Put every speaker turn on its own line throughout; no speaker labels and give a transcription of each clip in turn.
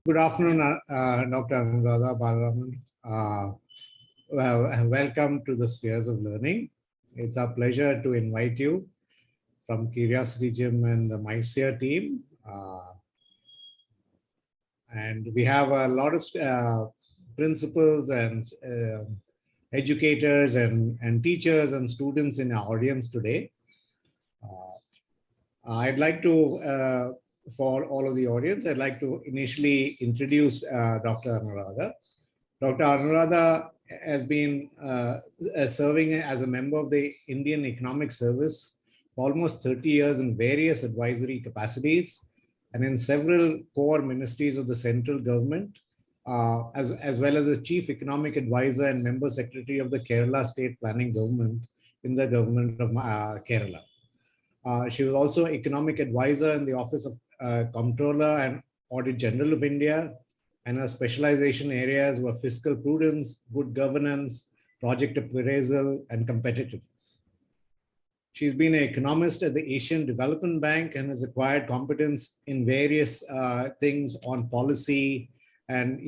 Good afternoon, Dr. Anuradha Balaram. Welcome to the Spheres of Learning. It's a pleasure to invite you from Curiosity Gym and the MySphere team. And we have a lot of principals and educators and teachers and students in our audience today. I'd like to, for all of the audience, I'd like to initially introduce Dr. Anuradha. Dr. Anuradha has been serving as a member of the Indian Economic Service for almost 30 years in various advisory capacities and in several core ministries of the central government, as well as the Chief Economic Advisor and Member Secretary of the Kerala State Planning Government in the Government of Kerala. She was also Economic Advisor in the Office of Comptroller and Audit General of India, and her specialization areas were fiscal prudence, good governance, project appraisal, and competitiveness. She's been an economist at the Asian Development Bank and has acquired competence in various things on policy and,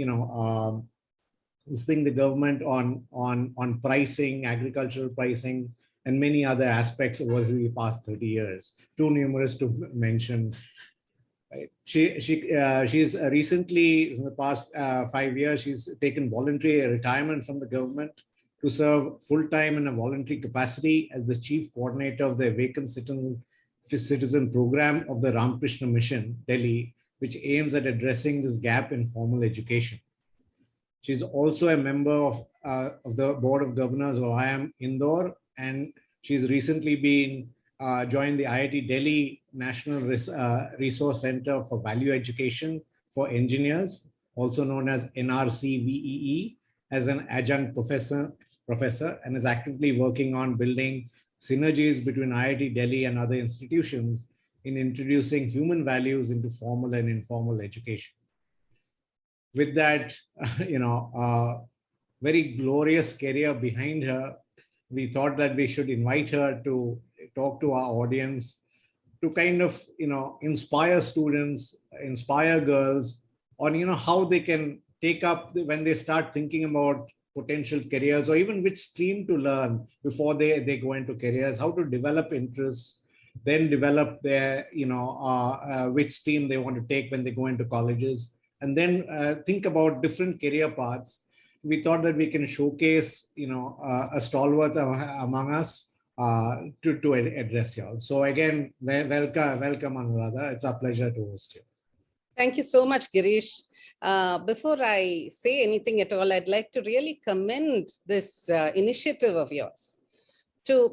assisting the government on pricing, agricultural pricing, and many other aspects over the past 30 years, too numerous to mention. Right. She's recently, in the past 5 years, she's taken voluntary retirement from the government to serve full-time in a voluntary capacity as the chief coordinator of the Awakened Citizen program of the Ramakrishna Mission, Delhi, which aims at addressing this gap in formal education. She's also a member of the Board of Governors of IIM Indore, and she's recently been joined the IIT Delhi National Resource Center for Value Education for Engineers, also known as NRCVEE, as an adjunct professor, and is actively working on building synergies between IIT Delhi and other institutions in introducing human values into formal and informal education. With that, very glorious career behind her, we thought that we should invite her to talk to our audience to kind of, inspire students, inspire girls on, how they can take up when they start thinking about potential careers, or even which stream to learn before they go into careers, how to develop interests, then develop their, which stream they want to take when they go into colleges, and then think about different career paths. We thought that we can showcase, a stalwart among us to address you all. So again, welcome, Anuradha. It's our pleasure to host you.
Thank you so much, Girish. Before I say anything at all, I'd like to really commend this initiative of yours,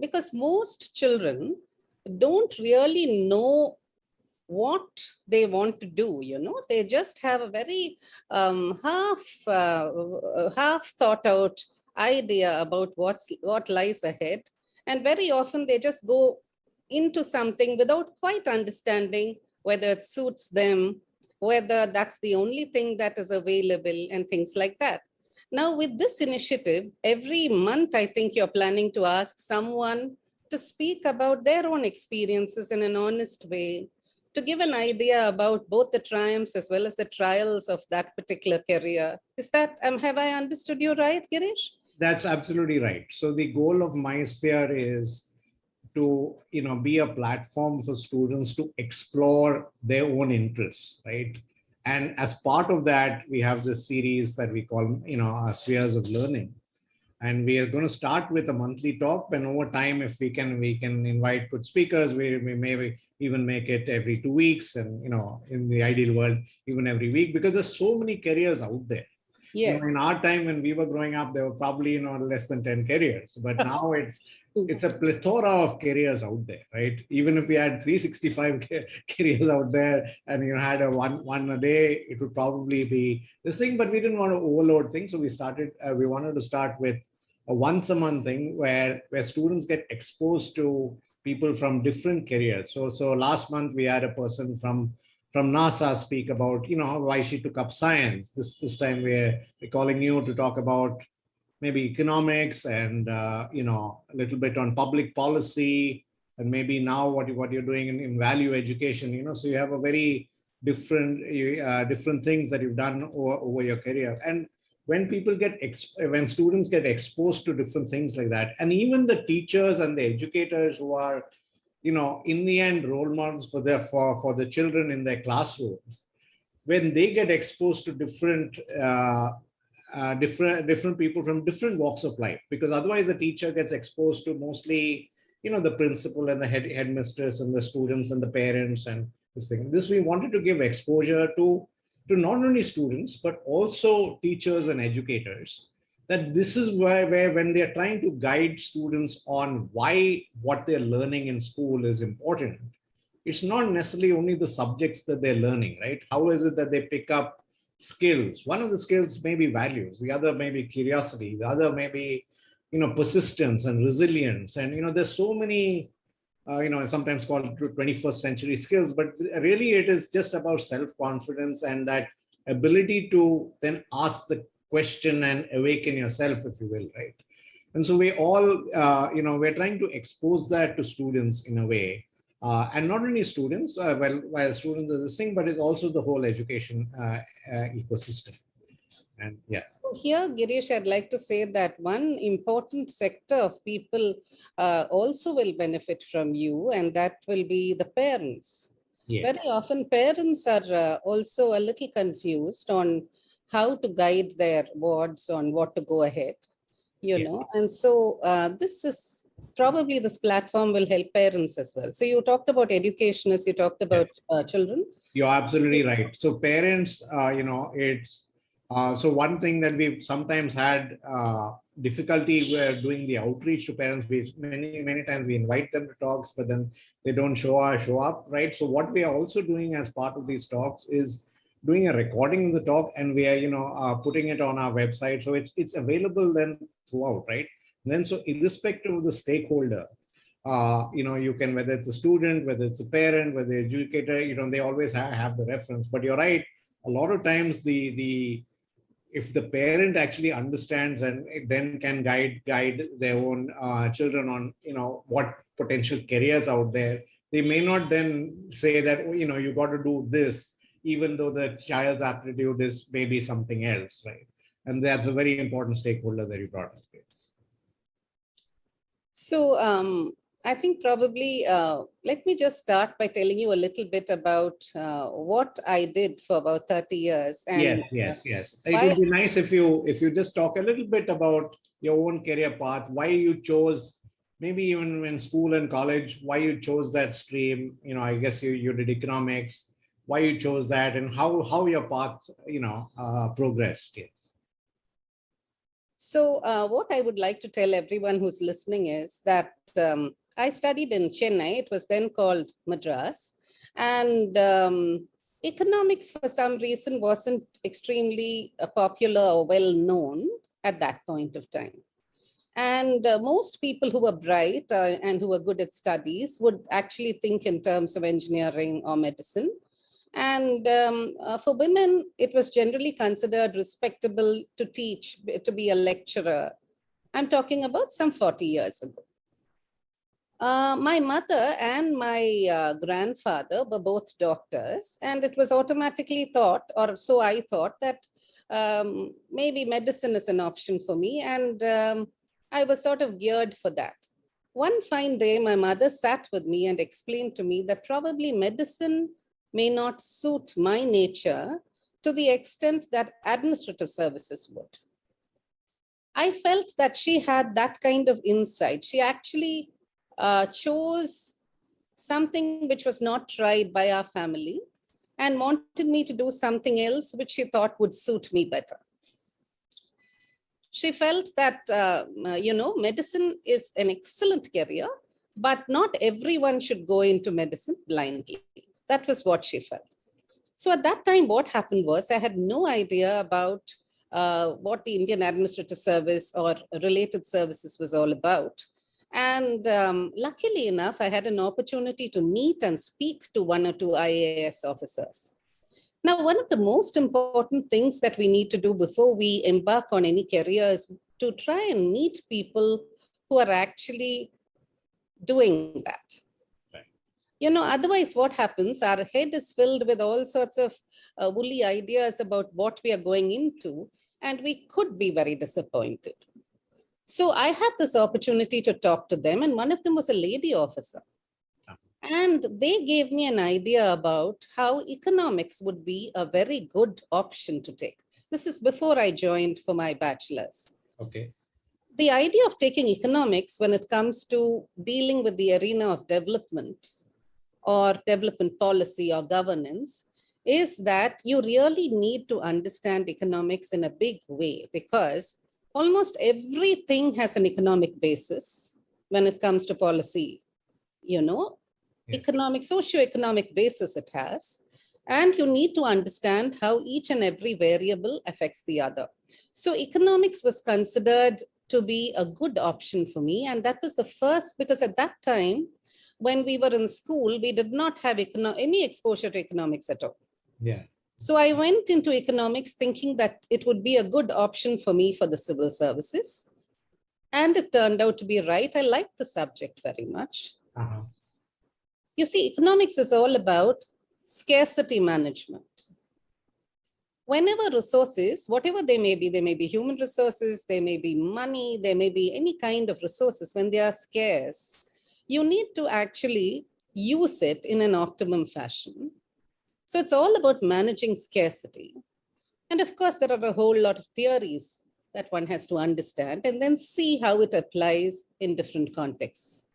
because most children don't really know what they want to do. They just have a very half thought out idea about what lies ahead, and very often they just go into something without quite understanding whether it suits them, whether that's the only thing that is available, and things like that. Now, with this initiative, every month I think you're planning to ask someone to speak about their own experiences in an honest way, to give an idea about both the triumphs as well as the trials of that particular career. Is that, have I understood you right, Girish?
That's absolutely right. So the goal of MySphere is to, be a platform for students to explore their own interests, right? And as part of that, we have this series that we call, our Spheres of Learning. And we are going to start with a monthly talk, and over time, if we can invite good speakers. We may even make it every 2 weeks, and in the ideal world, even every week, because there's so many careers out there.
Yes.
In our time when we were growing up, there were probably less than 10 careers, but now it's a plethora of careers out there, right? Even if we had 365 careers out there, and had a one a day, it would probably be this thing. But we didn't want to overload things, so we wanted to start with a once a month thing where students get exposed to people from different careers. So last month we had a person from NASA speak about why she took up science. This time we're calling you to talk about maybe economics and a little bit on public policy, and maybe now what you're doing in value education. So you have a very different things that you've done over your career. And when people when students get exposed to different things like that, and even the teachers and the educators who are, in the end, role models for the children in their classrooms, when they get exposed to different people from different walks of life, because otherwise the teacher gets exposed to mostly, the principal and the headmistress and the students and the parents and this thing. This, we wanted to give exposure to not only students but also teachers and educators, that this is where when they're trying to guide students on why what they're learning in school is important, it's not necessarily only the subjects that they're learning, right? How is it that they pick up skills? One of the skills may be values, the other may be curiosity, the other may be, persistence and resilience. And, there's so many, sometimes called 21st century skills, but really it is just about self-confidence and that ability to then ask the question and awaken yourself, if you will, right? And so we all, we're trying to expose that to students in a way. And not only students, while students are this thing, but it's also the whole education ecosystem. And yes.
So here, Girish, I'd like to say that one important sector of people also will benefit from you, and that will be the parents. Yes. Very often parents are also a little confused on how to guide their wards on what to go ahead, and so this platform will help parents as well. So you talked about education as you talked about children.
You're absolutely right. So parents, it's so one thing that we've sometimes had difficulty doing the outreach to parents. Many times we invite them to talks, but then they don't show up, right? So what we are also doing as part of these talks is doing a recording of the talk, and we are putting it on our website, so it's available then throughout, right? And then so irrespective of the stakeholder, you can, whether it's a student, whether it's a parent, whether it's an educator, they always have the reference. But you're right, a lot of times if the parent actually understands and then can guide their own children on what potential careers out there, they may not then say that you got to do this, even though the child's aptitude is maybe something else, right? And that's a very important stakeholder that you brought up.
So I think probably let me just start by telling you a little bit about what I did for about 30 years. And
yes. It would be nice if you just talk a little bit about your own career path, why you chose, maybe even in school and college, why you chose that stream. I guess you did economics, why you chose that, and how your path, progressed. Yes.
So what I would like to tell everyone who's listening is that I studied in Chennai. It was then called Madras. And economics, for some reason, wasn't extremely popular or well known at that point of time. And most people who were bright and who were good at studies would actually think in terms of engineering or medicine. And for women, it was generally considered respectable to teach, to be a lecturer. I'm talking about some 40 years ago. My mother and my grandfather were both doctors, and it was automatically thought, or so I thought, that maybe medicine is an option for me, and I was sort of geared for that. One fine day, my mother sat with me and explained to me that probably medicine may not suit my nature to the extent that administrative services would. I felt that she had that kind of insight. She actually chose something which was not tried by our family and wanted me to do something else which she thought would suit me better. She felt that, medicine is an excellent career, but not everyone should go into medicine blindly. That was what she felt. So at that time, what happened was I had no idea about what the Indian Administrative Service or related services was all about. And luckily enough, I had an opportunity to meet and speak to one or two IAS officers. Now, one of the most important things that we need to do before we embark on any career is to try and meet people who are actually doing that. Otherwise what happens, our head is filled with all sorts of woolly ideas about what we are going into, and we could be very disappointed. So I had this opportunity to talk to them, and one of them was a lady officer. And they gave me an idea about how economics would be a very good option to take. This is before I joined for my bachelor's.
Okay.
The idea of taking economics when it comes to dealing with the arena of development or development policy or governance is that you really need to understand economics in a big way, because almost everything has an economic basis when it comes to policy, economic, socio-economic basis it has. And you need to understand how each and every variable affects the other. So economics was considered to be a good option for me. And that was the first, because at that time, when we were in school, we did not have any exposure to economics at all.
Yeah.
So I went into economics thinking that it would be a good option for me for the civil services. And it turned out to be right. I liked the subject very much. You see, economics is all about scarcity management. Whenever resources, whatever they may be human resources, they may be money, there may be any kind of resources, when they are scarce, you need to actually use it in an optimum fashion. So it's all about managing scarcity. And of course, there are a whole lot of theories that one has to understand and then see how it applies in different contexts.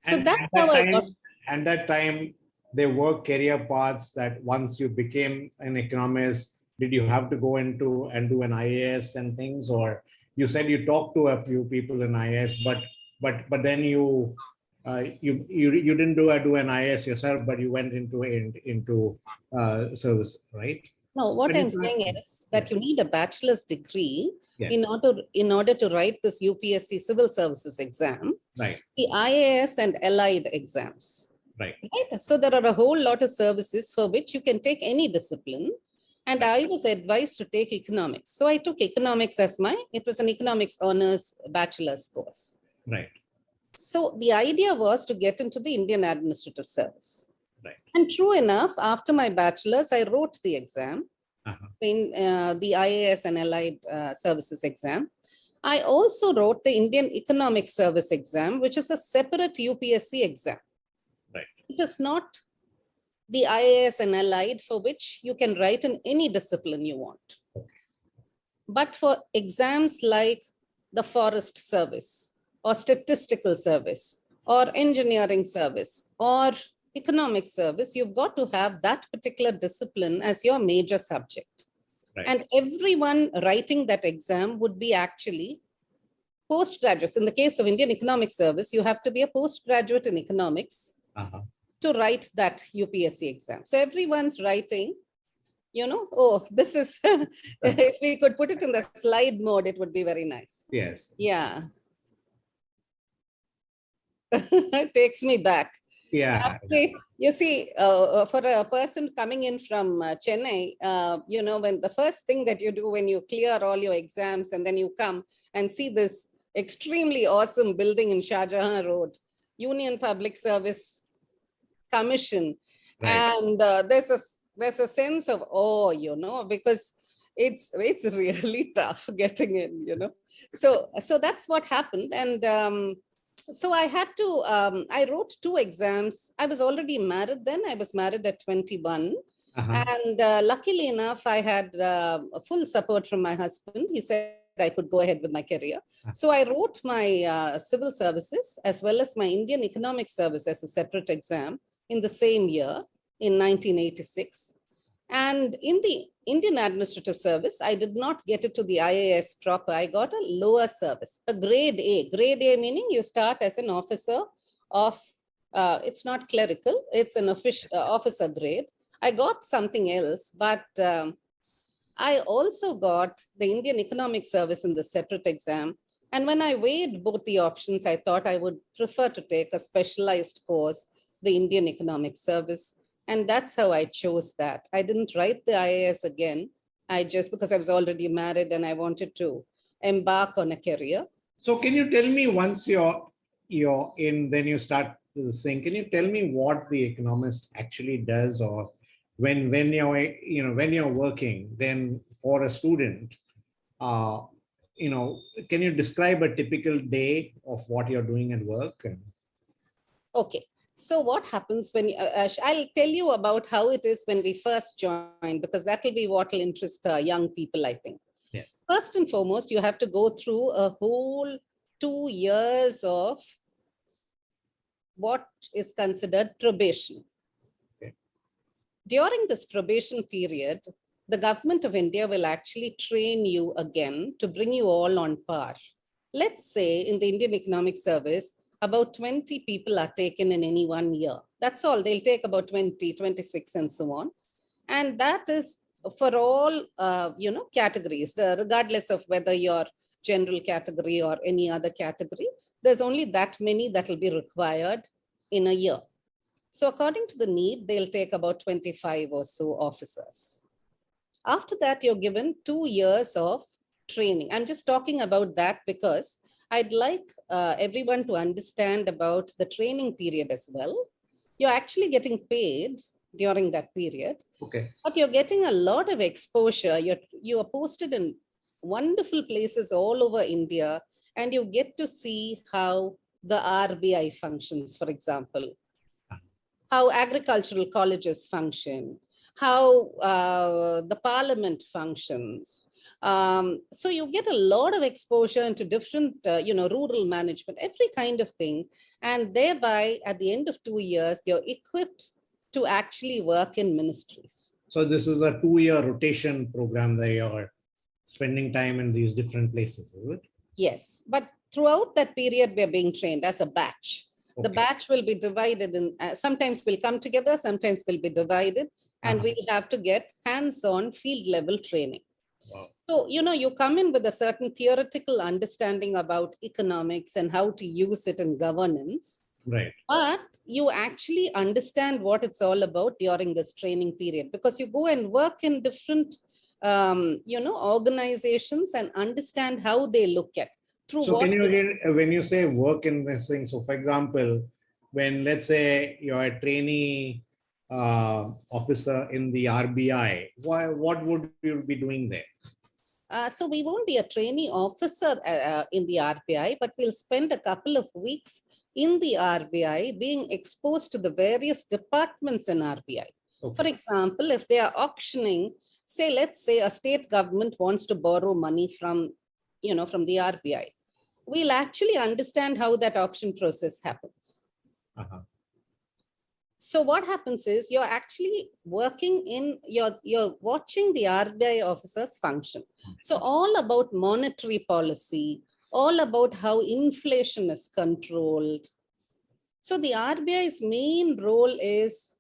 So that's how I got.
And that time, there were career paths that once you became an economist, did you have to go into and do an IAS and things? Or you said you talked to a few people in IAS, but then you didn't do an IAS yourself, but you went into service, right?
No, what I'm saying is that you need a bachelor's degree in order to write this UPSC civil services exam,
right?
The IAS and allied exams.
Right.
So there are a whole lot of services for which you can take any discipline. And I was advised to take economics. So I took economics as it was an economics honors bachelor's course.
Right.
So the idea was to get into the Indian Administrative Service.
Right.
And true enough, after my bachelor's, I wrote the exam, in the IAS and allied services exam. I also wrote the Indian Economic Service exam, which is a separate UPSC exam.
Right.
It is not the IAS and allied, for which you can write in any discipline you want.
Okay.
But for exams like the Forest Service or Statistical Service or Engineering Service or Economic Service, you've got to have that particular discipline as your major subject.
Right.
And everyone writing that exam would be actually postgraduates. In the case of Indian Economic Service, you have to be a postgraduate in economics to write that UPSC exam. So everyone's writing, this is, if we could put it in the slide mode, it would be very nice.
Yes.
Yeah. It takes me back.
Yeah.
You see, for a person coming in from Chennai, when the first thing that you do when you clear all your exams and then you come and see this extremely awesome building in Shah Jahan Road, Union Public Service Commission. Right. And there's a sense of awe, because it's really tough getting in, So that's what happened. And so I had to, I wrote 2 exams. I was already married then. I was married at 21. And luckily enough, I had full support from my husband. He said I could go ahead with my career. So I wrote my civil services as well as my Indian Economic Service as a separate exam in the same year in 1986. And in the Indian Administrative Service, I did not get it to the IAS proper. I got a lower service, a grade A. Grade A meaning you start as an officer of, it's not clerical, it's an officer grade. I got something else, but I also got the Indian Economic Service in the separate exam. And when I weighed both the options, I thought I would prefer to take a specialized course, the Indian Economic Service. And that's how I chose that. I didn't write the IAS again. Because I was already married and I wanted to embark on a career.
So can you tell me, once you're in, then you start thing, can you tell me what the economist actually does, or when you're working, then for a student, uh, can you describe a typical day of what you're doing at work?
Okay. So what happens when, I'll tell you about how it is when we first join, because that will be what will interest young people, I think.
Yes.
First and foremost, you have to go through a whole 2 years of what is considered probation.
Okay.
During this probation period, the government of India will actually train you again to bring you all on par. Let's say in the Indian Economic Service, about 20 people are taken in any 1 year. That's all. They'll take about 20, 26 and so on. And that is for all, categories, regardless of whether you're general category or any other category. There's only that many that will be required in a year. So according to the need, they'll take about 25 or so officers. After that, you're given 2 years of training. I'm just talking about that because I'd like everyone to understand about the training period as well. You're actually getting paid during that period.
Okay.
But you're getting a lot of exposure. You are posted in wonderful places all over India, and you get to see how the RBI functions, for example, how agricultural colleges function, how the parliament functions. So you get a lot of exposure into different, rural management, every kind of thing. And thereby, at the end of 2 years, you're equipped to actually work in ministries.
So this is a 2-year rotation program that you're spending time in these different places, is it?
Yes, but throughout that period, we're being trained as a batch. Okay. The batch will be divided in, sometimes we'll come together, sometimes we'll be divided, and we'll have to get hands-on field level training.
Wow.
So, you come in with a certain theoretical understanding about economics and how to use it in governance.
Right.
But you actually understand what it's all about during this training period, because you go and work in different, organizations and understand how they look at.
So can you again, when you say work in this thing, so for example, when let's say you're a trainee officer in the RBI, what would you be doing there?
So we won't be a trainee officer in the RBI, but we'll spend a couple of weeks in the RBI being exposed to the various departments in RBI. Okay. For example, if they are auctioning, let's say a state government wants to borrow money from the RBI, we'll actually understand how that auction process happens. So what happens is you're actually working in, you're watching the RBI officers function. So all about monetary policy, all about how inflation is controlled. So the RBI's main role is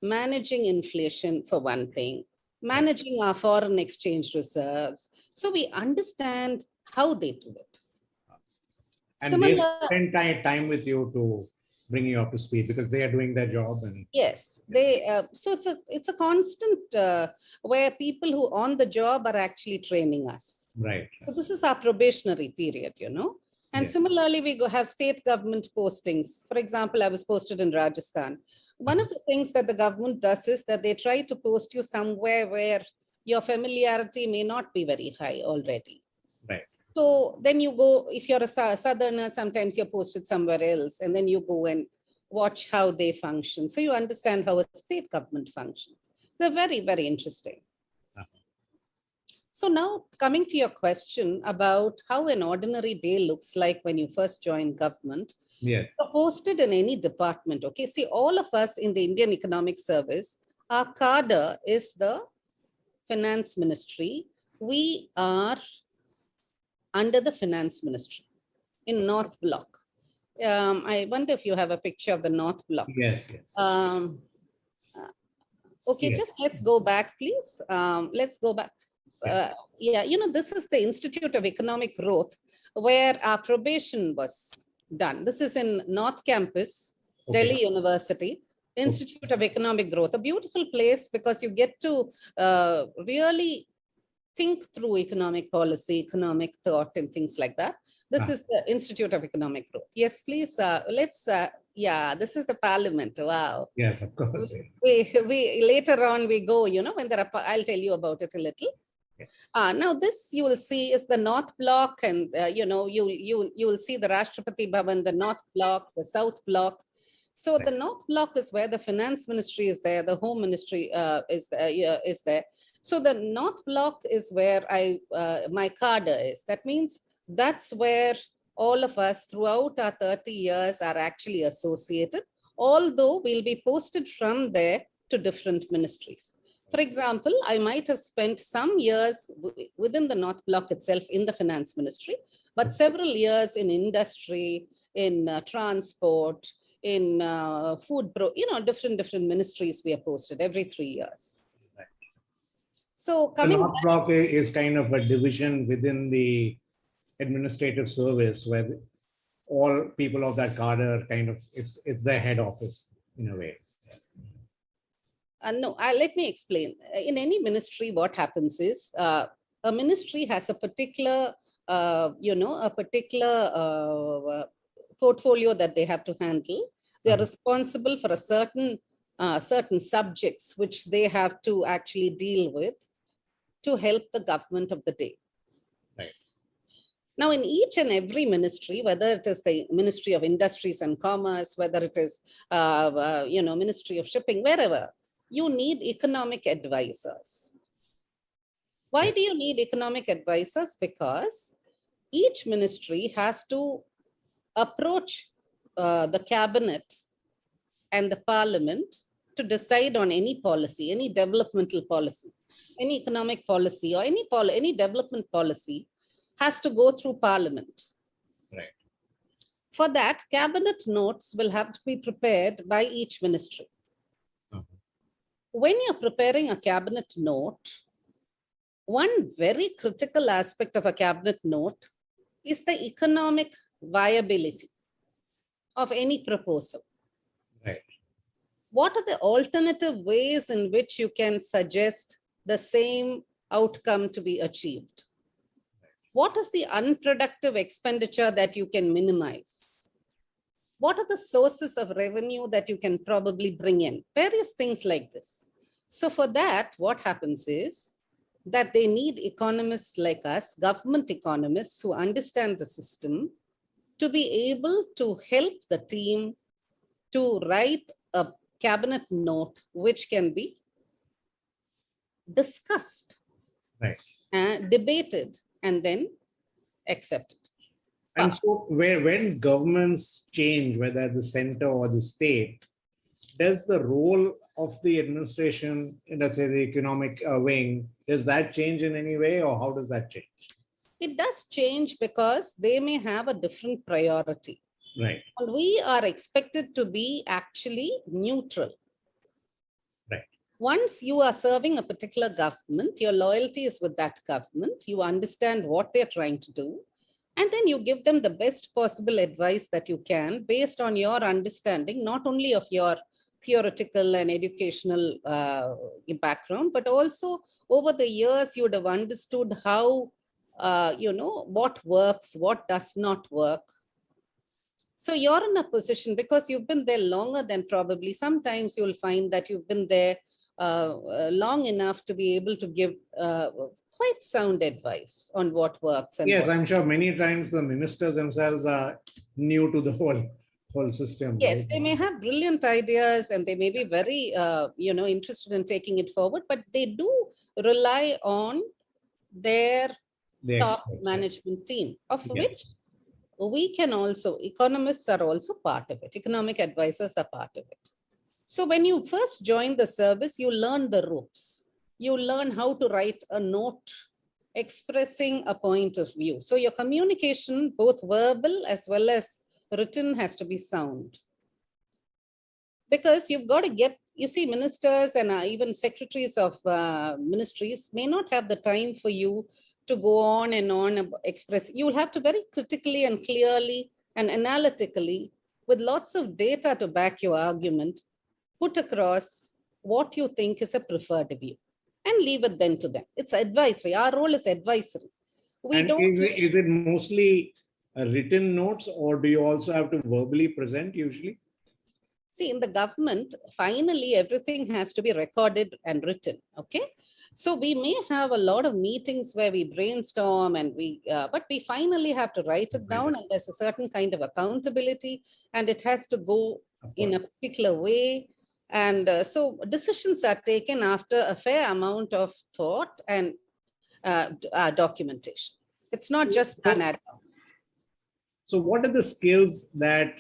managing inflation for one thing, managing our foreign exchange reserves. So we understand how they do it.
And they spend time with you to bring you up to speed because they are doing their job. And
yes, so it's a constant where people who on the job are actually training us.
Right.
So this is our probationary period, And yes. Similarly, we have state government postings. For example, I was posted in Rajasthan. One of the things that the government does is that they try to post you somewhere where your familiarity may not be very high already.
Right.
So then you go, if you're a southerner, sometimes you're posted somewhere else, and then you go and watch how they function. So you understand how a state government functions. They're very, very interesting. So now coming to your question about how an ordinary day looks like when you first join government,
yes.
You're posted in any department. Okay, see, all of us in the Indian Economic Service, our cadre is the finance ministry. We are under the finance ministry in North Block. I wonder if you have a picture of the North Block.
Yes, yes.
Okay, yes. Just let's go back, please. Let's go back. This is the Institute of Economic Growth where our probation was done. This is in North Campus, Delhi University, Institute of Economic Growth, a beautiful place because you get to really think through economic policy, economic thought, and things like that. This is the Institute of Economic Growth. Yes, please. Yeah, this is the Parliament. Wow.
Yes, of course.
We later on we go, when there are, I'll tell you about it a little. Now this you will see is the North Block, and you will see the Rashtrapati Bhavan, the North Block, the South Block. So the North Block is where the Finance Ministry is there, the Home Ministry is there. So the North Block is where my cadre is. That means that's where all of us throughout our 30 years are actually associated, although we'll be posted from there to different ministries. For example, I might have spent some years within the North Block itself in the Finance Ministry, but several years in industry, in transport, in food, different ministries we are posted every 3 years.
Right.
So
the North Block is kind of a division within the administrative service where all people of that cadre are kind of, it's their head office in a way.
No, let me explain. In any ministry, what happens is a ministry has a particular, portfolio that they have to handle. They are responsible for a certain subjects which they have to actually deal with to help the government of the day.
Right.
Now, in each and every ministry, whether it is the Ministry of Industries and Commerce, whether it is, Ministry of Shipping, wherever, you need economic advisors. Why do you need economic advisors? Because each ministry has to approach the cabinet and the parliament to decide on any policy, any developmental policy, any economic policy, or any development policy has to go through parliament.
Right.
For that, cabinet notes will have to be prepared by each ministry. When you're preparing a cabinet note, one very critical aspect of a cabinet note is the economic viability of any proposal.
Right.
What are the alternative ways in which you can suggest the same outcome to be achieved? What is the unproductive expenditure that you can minimize? What are the sources of revenue that you can probably bring in? Various things like this. So for that, what happens is that they need economists like us, government economists who understand the system, to be able to help the team to write a cabinet note which can be discussed,
Right.
Debated, and then accepted.
And so when governments change, whether at the center or the state, does the role of the administration, let's say the economic wing, does that change in any way, or how does that change?
It does change because they may have a different priority.
Right.
And we are expected to be actually neutral.
Right.
Once you are serving a particular government, your loyalty is with that government. You understand what they're trying to do. And then you give them the best possible advice that you can based on your understanding, not only of your theoretical and educational background, but also over the years, you would have understood how, what works, what does not work. So you're in a position, because you've been there longer than probably, sometimes you'll find that you've been there long enough to be able to give quite sound advice on what works. And
yes, I'm sure many times the ministers themselves are new to the whole system.
Yes,
right?
they may have brilliant ideas and they may be very, interested in taking it forward, but they do rely on their top
experts,
management team, of which we can also, economists are also part of it. Economic advisors are part of it. So when you first join the service, you learn the ropes. You learn how to write a note expressing a point of view. So your communication, both verbal as well as written, has to be sound. Because you've got to get, you see, ministers and even secretaries of ministries may not have the time for you to go on and on express. You will have to very critically and clearly and analytically, with lots of data to back your argument, put across what you think is a preferred view. and leave it then to them. It's advisory. Our role is advisory. We
And
don't
is it mostly written notes, or do you also have to verbally present usually?
see, in the government, finally, everything has to be recorded and written. Okay. So we may have a lot of meetings where we brainstorm and but we finally have to write it down, and there's a certain kind of accountability, and it has to go in a particular way. And so decisions are taken after a fair amount of thought and documentation. It's not just an ad hoc.
So what are the skills that,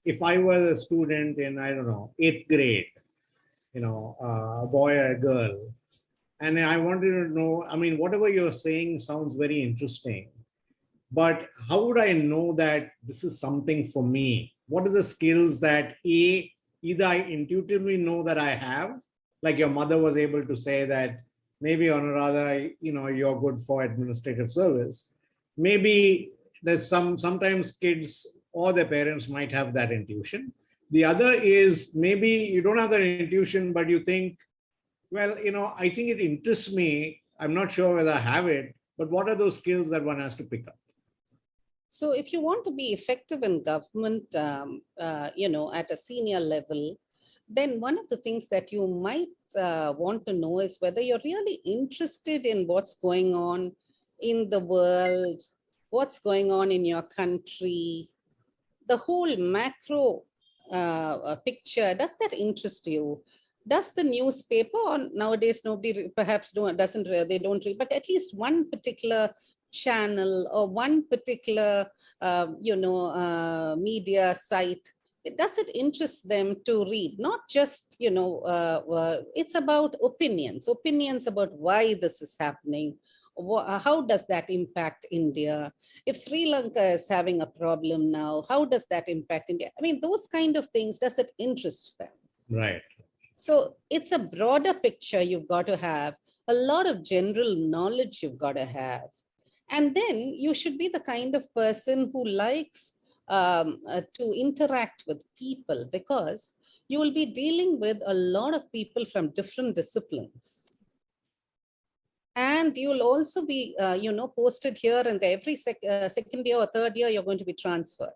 if I was a student in, I don't know, 8th grade, a boy or a girl, and I wanted to know, I mean, whatever you're saying sounds very interesting, but how would I know that this is something for me? What are the skills that either I intuitively know that I have, like your mother was able to say that maybe Anuradha, you're good for administrative service. Maybe there's sometimes kids or their parents might have that intuition. The other is maybe you don't have that intuition, but you think, well, I think it interests me. I'm not sure whether I have it, but what are those skills that one has to pick up?
So if you want to be effective in government, at a senior level, then one of the things that you might want to know is whether you're really interested in what's going on in the world, what's going on in your country, the whole macro picture. Does that interest you? Does the newspaper, or nowadays nobody perhaps doesn't they don't read, but at least one particular channel or one particular media site, does it interest them to read? Not just it's about opinions about why this is happening. How does that impact India? If Sri Lanka is having a problem now, how does that impact India? I mean, those kind of things, does it interest them?
Right.
So it's a broader picture you've got to have, a lot of general knowledge you've got to have. And then you should be the kind of person who likes to interact with people, because you will be dealing with a lot of people from different disciplines. And you'll also be, posted here, and every second year or third year, you're going to be transferred.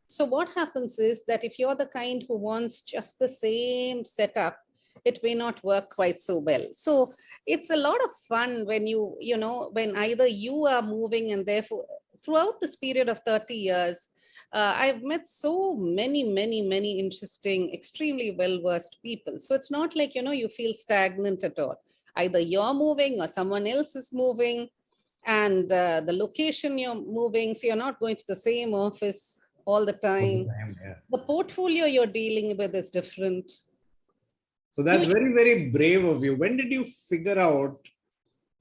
So what happens is that if you're the kind who wants just the same setup, it may not work quite so well. So it's a lot of fun when when either you are moving, and therefore throughout this period of 30 years, I've met so many interesting, extremely well-versed people. So it's not like, you feel stagnant at all. Either you're moving or someone else is moving, and the location you're moving, so you're not going to the same office all the time.
Yeah.
The portfolio you're dealing with is different.
So that's very, very brave of you. When did you figure out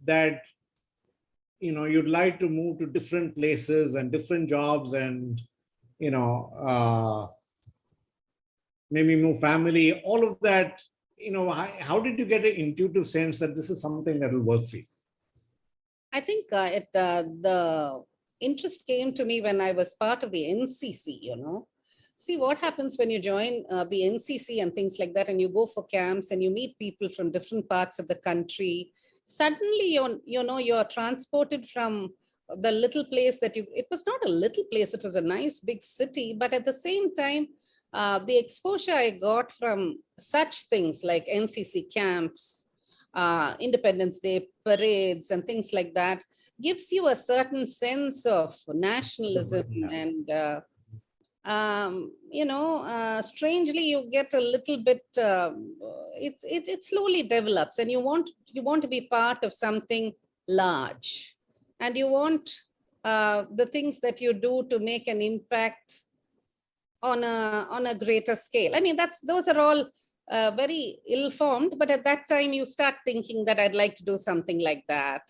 that, you'd like to move to different places and different jobs and, maybe move family, all of that? How did you get an intuitive sense that this is something that will work for you?
I think the interest came to me when I was part of the NCC, See what happens when you join the NCC and things like that, and you go for camps and you meet people from different parts of the country. Suddenly, you're transported from the little place it was not a little place, it was a nice big city, but at the same time, the exposure I got from such things like NCC camps, Independence Day parades and things like that gives you a certain sense of nationalism. And strangely you get a little bit, it slowly develops, and you want to be part of something large, and you want the things that you do to make an impact on a greater scale. I mean, those are all very ill-formed, but at that time you start thinking that I'd like to do something like that.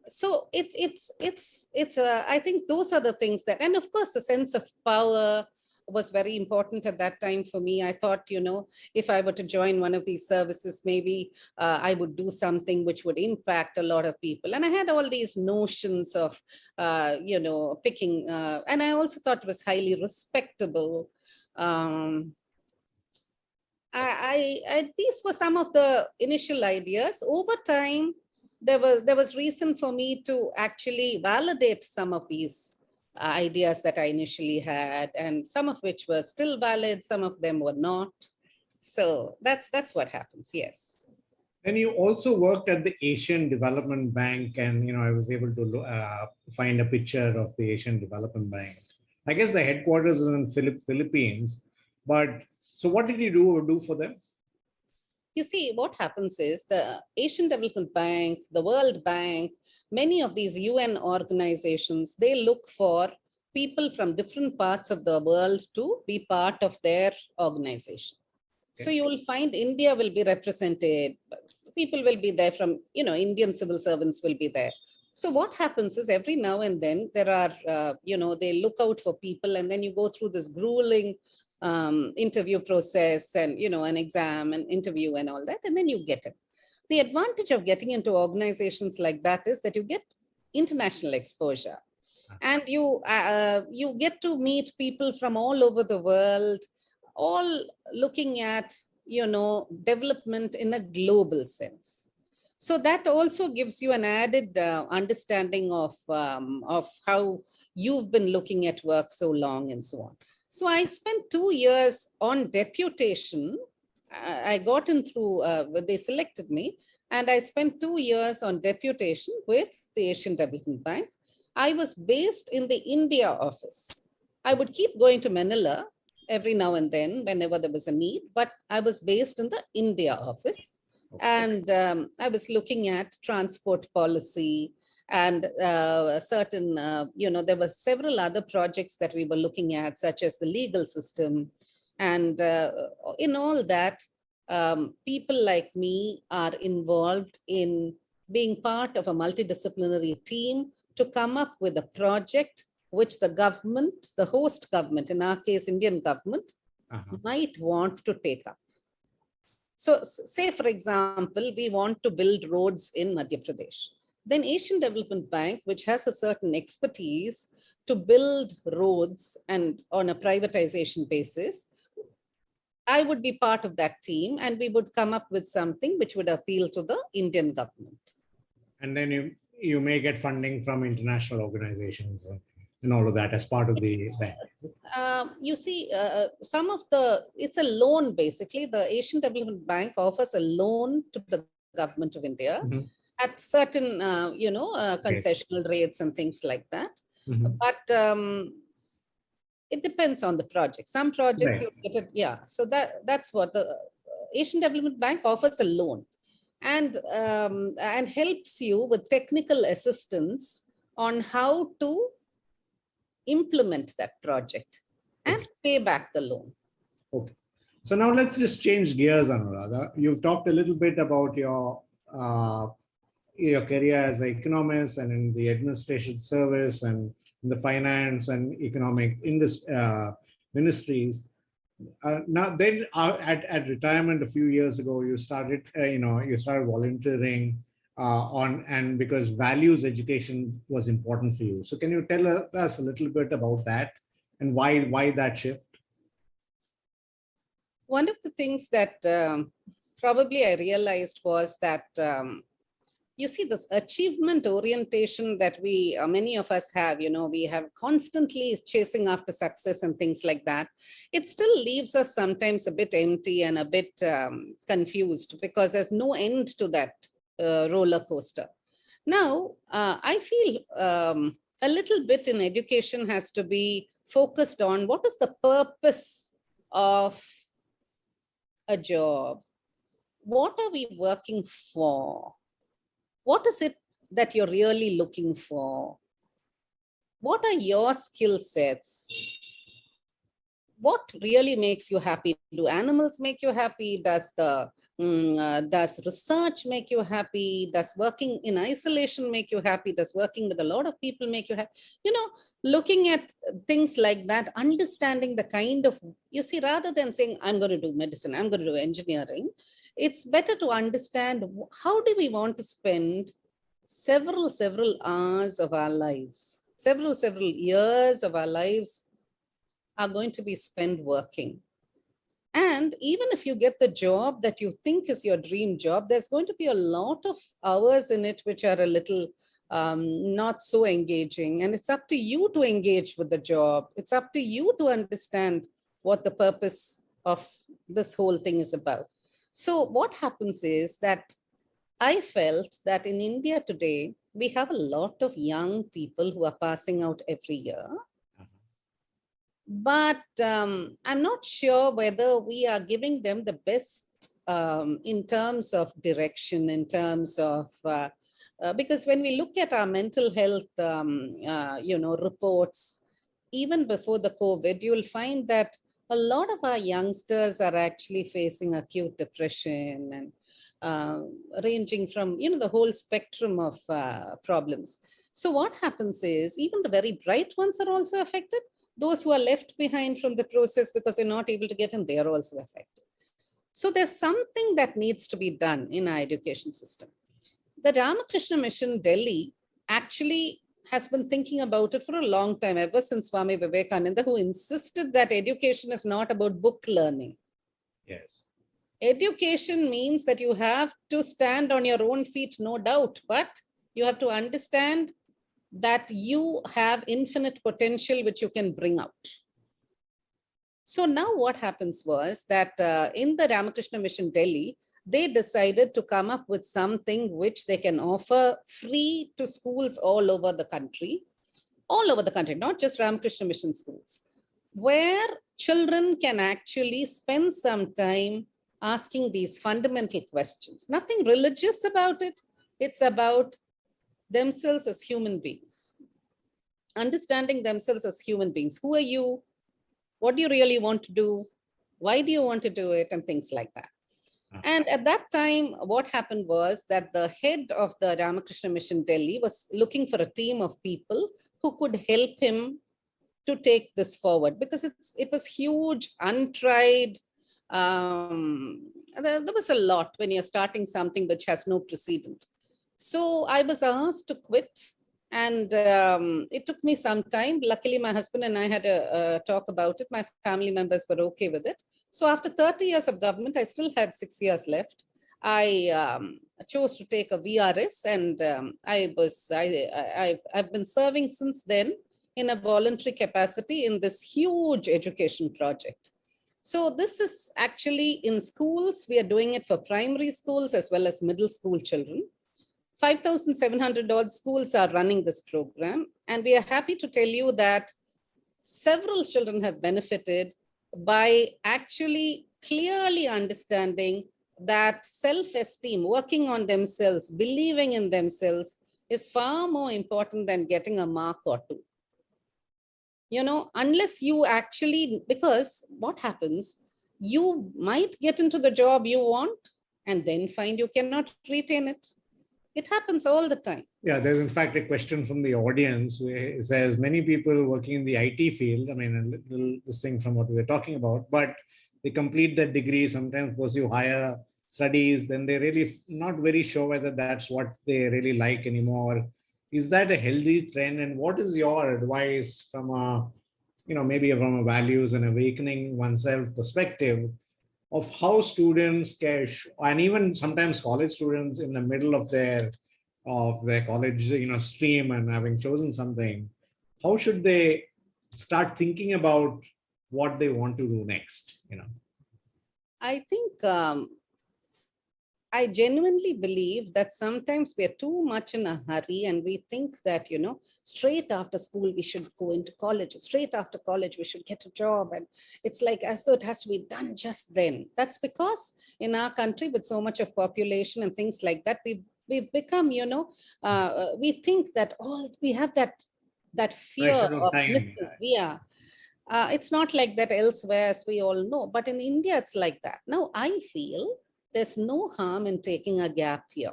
So I think those are the things that, and of course, the sense of power was very important at that time for me. I thought, if I were to join one of these services, maybe I would do something which would impact a lot of people. And I had all these notions of, picking, and I also thought it was highly respectable. these were some of the initial ideas. Over time, there was reason for me to actually validate some of these ideas that I initially had, and some of which were still valid, some of them were not. So that's what happens. Yes.
And you also worked at the Asian Development Bank, and I was able to find a picture of the Asian Development Bank. I guess the headquarters is in Philippines, but so what did you do for them?
You see, what happens is the Asian Development Bank, the World Bank, many of these UN organizations, they look for people from different parts of the world to be part of their organization. Okay. So you will find India will be represented, people will be there from, Indian civil servants will be there. So what happens is every now and then there are, they look out for people, and then you go through this grueling interview process and, an exam and interview and all that, and then you get it. The advantage of getting into organizations like that is that you get international exposure, and you get to meet people from all over the world, all looking at, development in a global sense. So that also gives you an added understanding of how you've been looking at work so long and so on. So I spent 2 years on deputation. I got in through, they selected me, and I spent 2 years on deputation with the Asian Development Bank. I was based in the India office. I would keep going to Manila every now and then whenever there was a need, but I was based in the India office. Okay. And I was looking at transport policy, and certain, there were several other projects that we were looking at, such as the legal system. And in all that, people like me are involved in being part of a multidisciplinary team to come up with a project which the government, the host government, in our case, Indian government, might want to take up. So say, for example, we want to build roads in Madhya Pradesh. Then Asian Development Bank, which has a certain expertise to build roads and on a privatization basis, I would be part of that team, and we would come up with something which would appeal to the Indian government.
And then you may get funding from international organizations and all of that as part of the bank.
You see, some of it's a loan, basically. The Asian Development Bank offers a loan to the government of India. Mm-hmm. At certain, concessional rates and things like that. Mm-hmm. But it depends on the project. Some projects you get it, yeah. So that's what the Asian Development Bank offers, a loan, and helps you with technical assistance on how to implement that project and pay back the loan.
Okay. So now let's just change gears, Anuradha. You've talked a little bit about your career as an economist and in the administration service and in the finance and economic ministries. Now, then at retirement a few years ago, you started volunteering and because values education was important for you. So can you tell us a little bit about that and why that shift?
One of the things that probably I realized was that you see, this achievement orientation that many of us have, we have constantly chasing after success and things like that. It still leaves us sometimes a bit empty and a bit confused, because there's no end to that roller coaster. Now, I feel a little bit in education has to be focused on what is the purpose of a job? What are we working for? What is it that you're really looking for? What are your skill sets? What really makes you happy? Do animals make you happy? Does research make you happy? Does working in isolation make you happy? Does working with a lot of people make you happy? Looking at things like that, understanding the kind of, rather than saying, I'm going to do medicine, I'm going to do engineering, it's better to understand how do we want to spend several hours of our lives, several years of our lives are going to be spent working. And even if you get the job that you think is your dream job, there's going to be a lot of hours in it which are a little not so engaging. And it's up to you to engage with the job. It's up to you to understand what the purpose of this whole thing is about. So what happens is that I felt that in India today, we have a lot of young people who are passing out every year. But I'm not sure whether we are giving them the best in terms of direction, in terms of, because when we look at our mental health, reports, even before the COVID, you will find that a lot of our youngsters are actually facing acute depression and ranging from, the whole spectrum of problems. So what happens is even the very bright ones are also affected. Those who are left behind from the process because they're not able to get in, they are also affected. So there's something that needs to be done in our education system. The Ramakrishna Mission Delhi actually has been thinking about it for a long time, ever since Swami Vivekananda, who insisted that education is not about book learning.
Yes.
Education means that you have to stand on your own feet, no doubt, but you have to understand that you have infinite potential which you can bring out. So now what happens was that in the Ramakrishna Mission Delhi, they decided to come up with something which they can offer free to schools all over the country, not just Ramakrishna Mission schools, where children can actually spend some time asking these fundamental questions. Nothing religious about it. It's about themselves as human beings, understanding themselves as human beings. Who are you? What do you really want to do? Why do you want to do it? And things like that. And at that time, what happened was that the head of the Ramakrishna Mission Delhi was looking for a team of people who could help him to take this forward, because it was huge, untried. There was a lot when you're starting something which has no precedent. So I was asked to quit, and it took me some time. Luckily, my husband and I had a talk about it. My family members were okay with it. So after 30 years of government, I still had 6 years left. I chose to take a VRS, and I've been serving since then in a voluntary capacity in this huge education project. So this is actually in schools. We are doing it for primary schools as well as middle school children. 5,700 odd schools are running this program. And we are happy to tell you that several children have benefited by actually clearly understanding that self-esteem, working on themselves, believing in themselves is far more important than getting a mark or two. Unless you actually, because what happens, you might get into the job you want and then find you cannot retain it. It happens all the time.
Yeah, there's in fact a question from the audience where it says many people working in the IT field, I mean, a little this thing from what we were talking about, but they complete their degree, sometimes pursue higher studies, then they're really not very sure whether that's what they really like anymore. Is that a healthy trend? And what is your advice from a, maybe from a values and awakening oneself perspective of how students can, and even sometimes college students in the middle of their college stream and having chosen something, how should they start thinking about what they want to do next?
I think I genuinely believe that sometimes we are too much in a hurry, and we think that, straight after school, we should go into college. Straight after college, we should get a job. And it's like as though it has to be done just then. That's because in our country, with so much of population and things like that, we've become, we think that, we have that fear of missing. Yeah. It's not like that elsewhere, as we all know. But in India, it's like that. Now, I feel there's no harm in taking a gap year.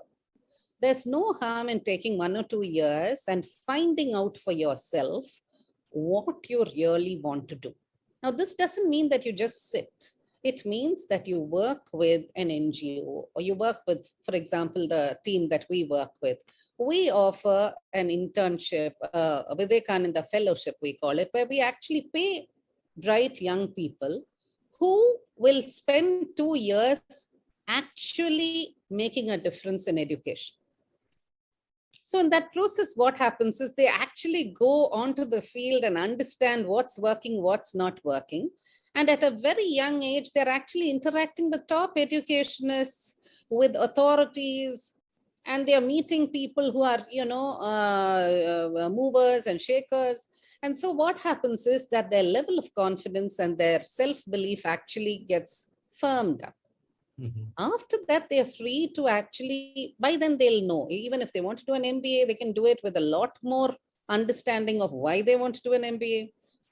There's no harm in taking 1 or 2 years and finding out for yourself what you really want to do. Now, this doesn't mean that you just sit. It means that you work with an NGO, or you work with, for example, the team that we work with. We offer an internship, a Vivekananda Fellowship, we call it, where we actually pay bright young people who will spend 2 years actually making a difference in education. So in that process, what happens is they actually go onto the field and understand what's working, what's not working. And at a very young age, they're actually interacting with top educationists, with authorities, and they're meeting people who are, movers and shakers. And so what happens is that their level of confidence and their self-belief actually gets firmed up.
Mhm.
After that, they're free to actually, by then they'll know, even if they want to do an MBA, they can do it with a lot more understanding of why they want to do an MBA.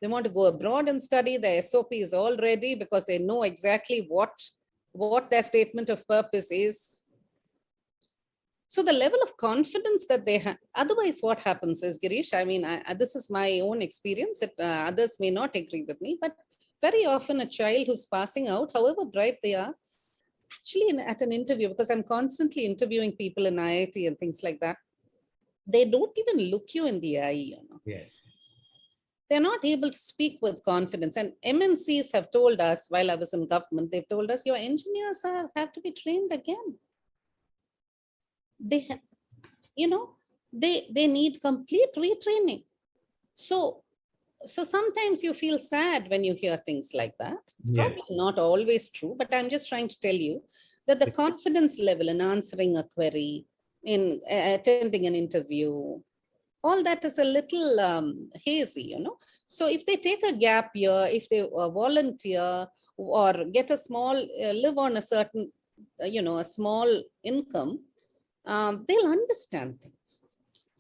They want to go abroad and study, the SOP is all ready because they know exactly what their statement of purpose is. So the level of confidence that they have, otherwise what happens is, Girish, I mean, this is my own experience, others may not agree with me, but very often a child who's passing out, however bright they are, actually at an interview, because I'm constantly interviewing people in IIT and things like that, they don't even look you in the eye,
Yes.
They're not able to speak with confidence. And MNCs have told us, while I was in government, they've told us your engineers have to be trained again. They, they need complete retraining. So sometimes you feel sad when you hear things like that. It's probably not always true, but I'm just trying to tell you that the confidence level in answering a query, in attending an interview, all that is a little hazy, So if they take a gap year, if they volunteer or get a small, live on a certain, a small income, they'll understand things.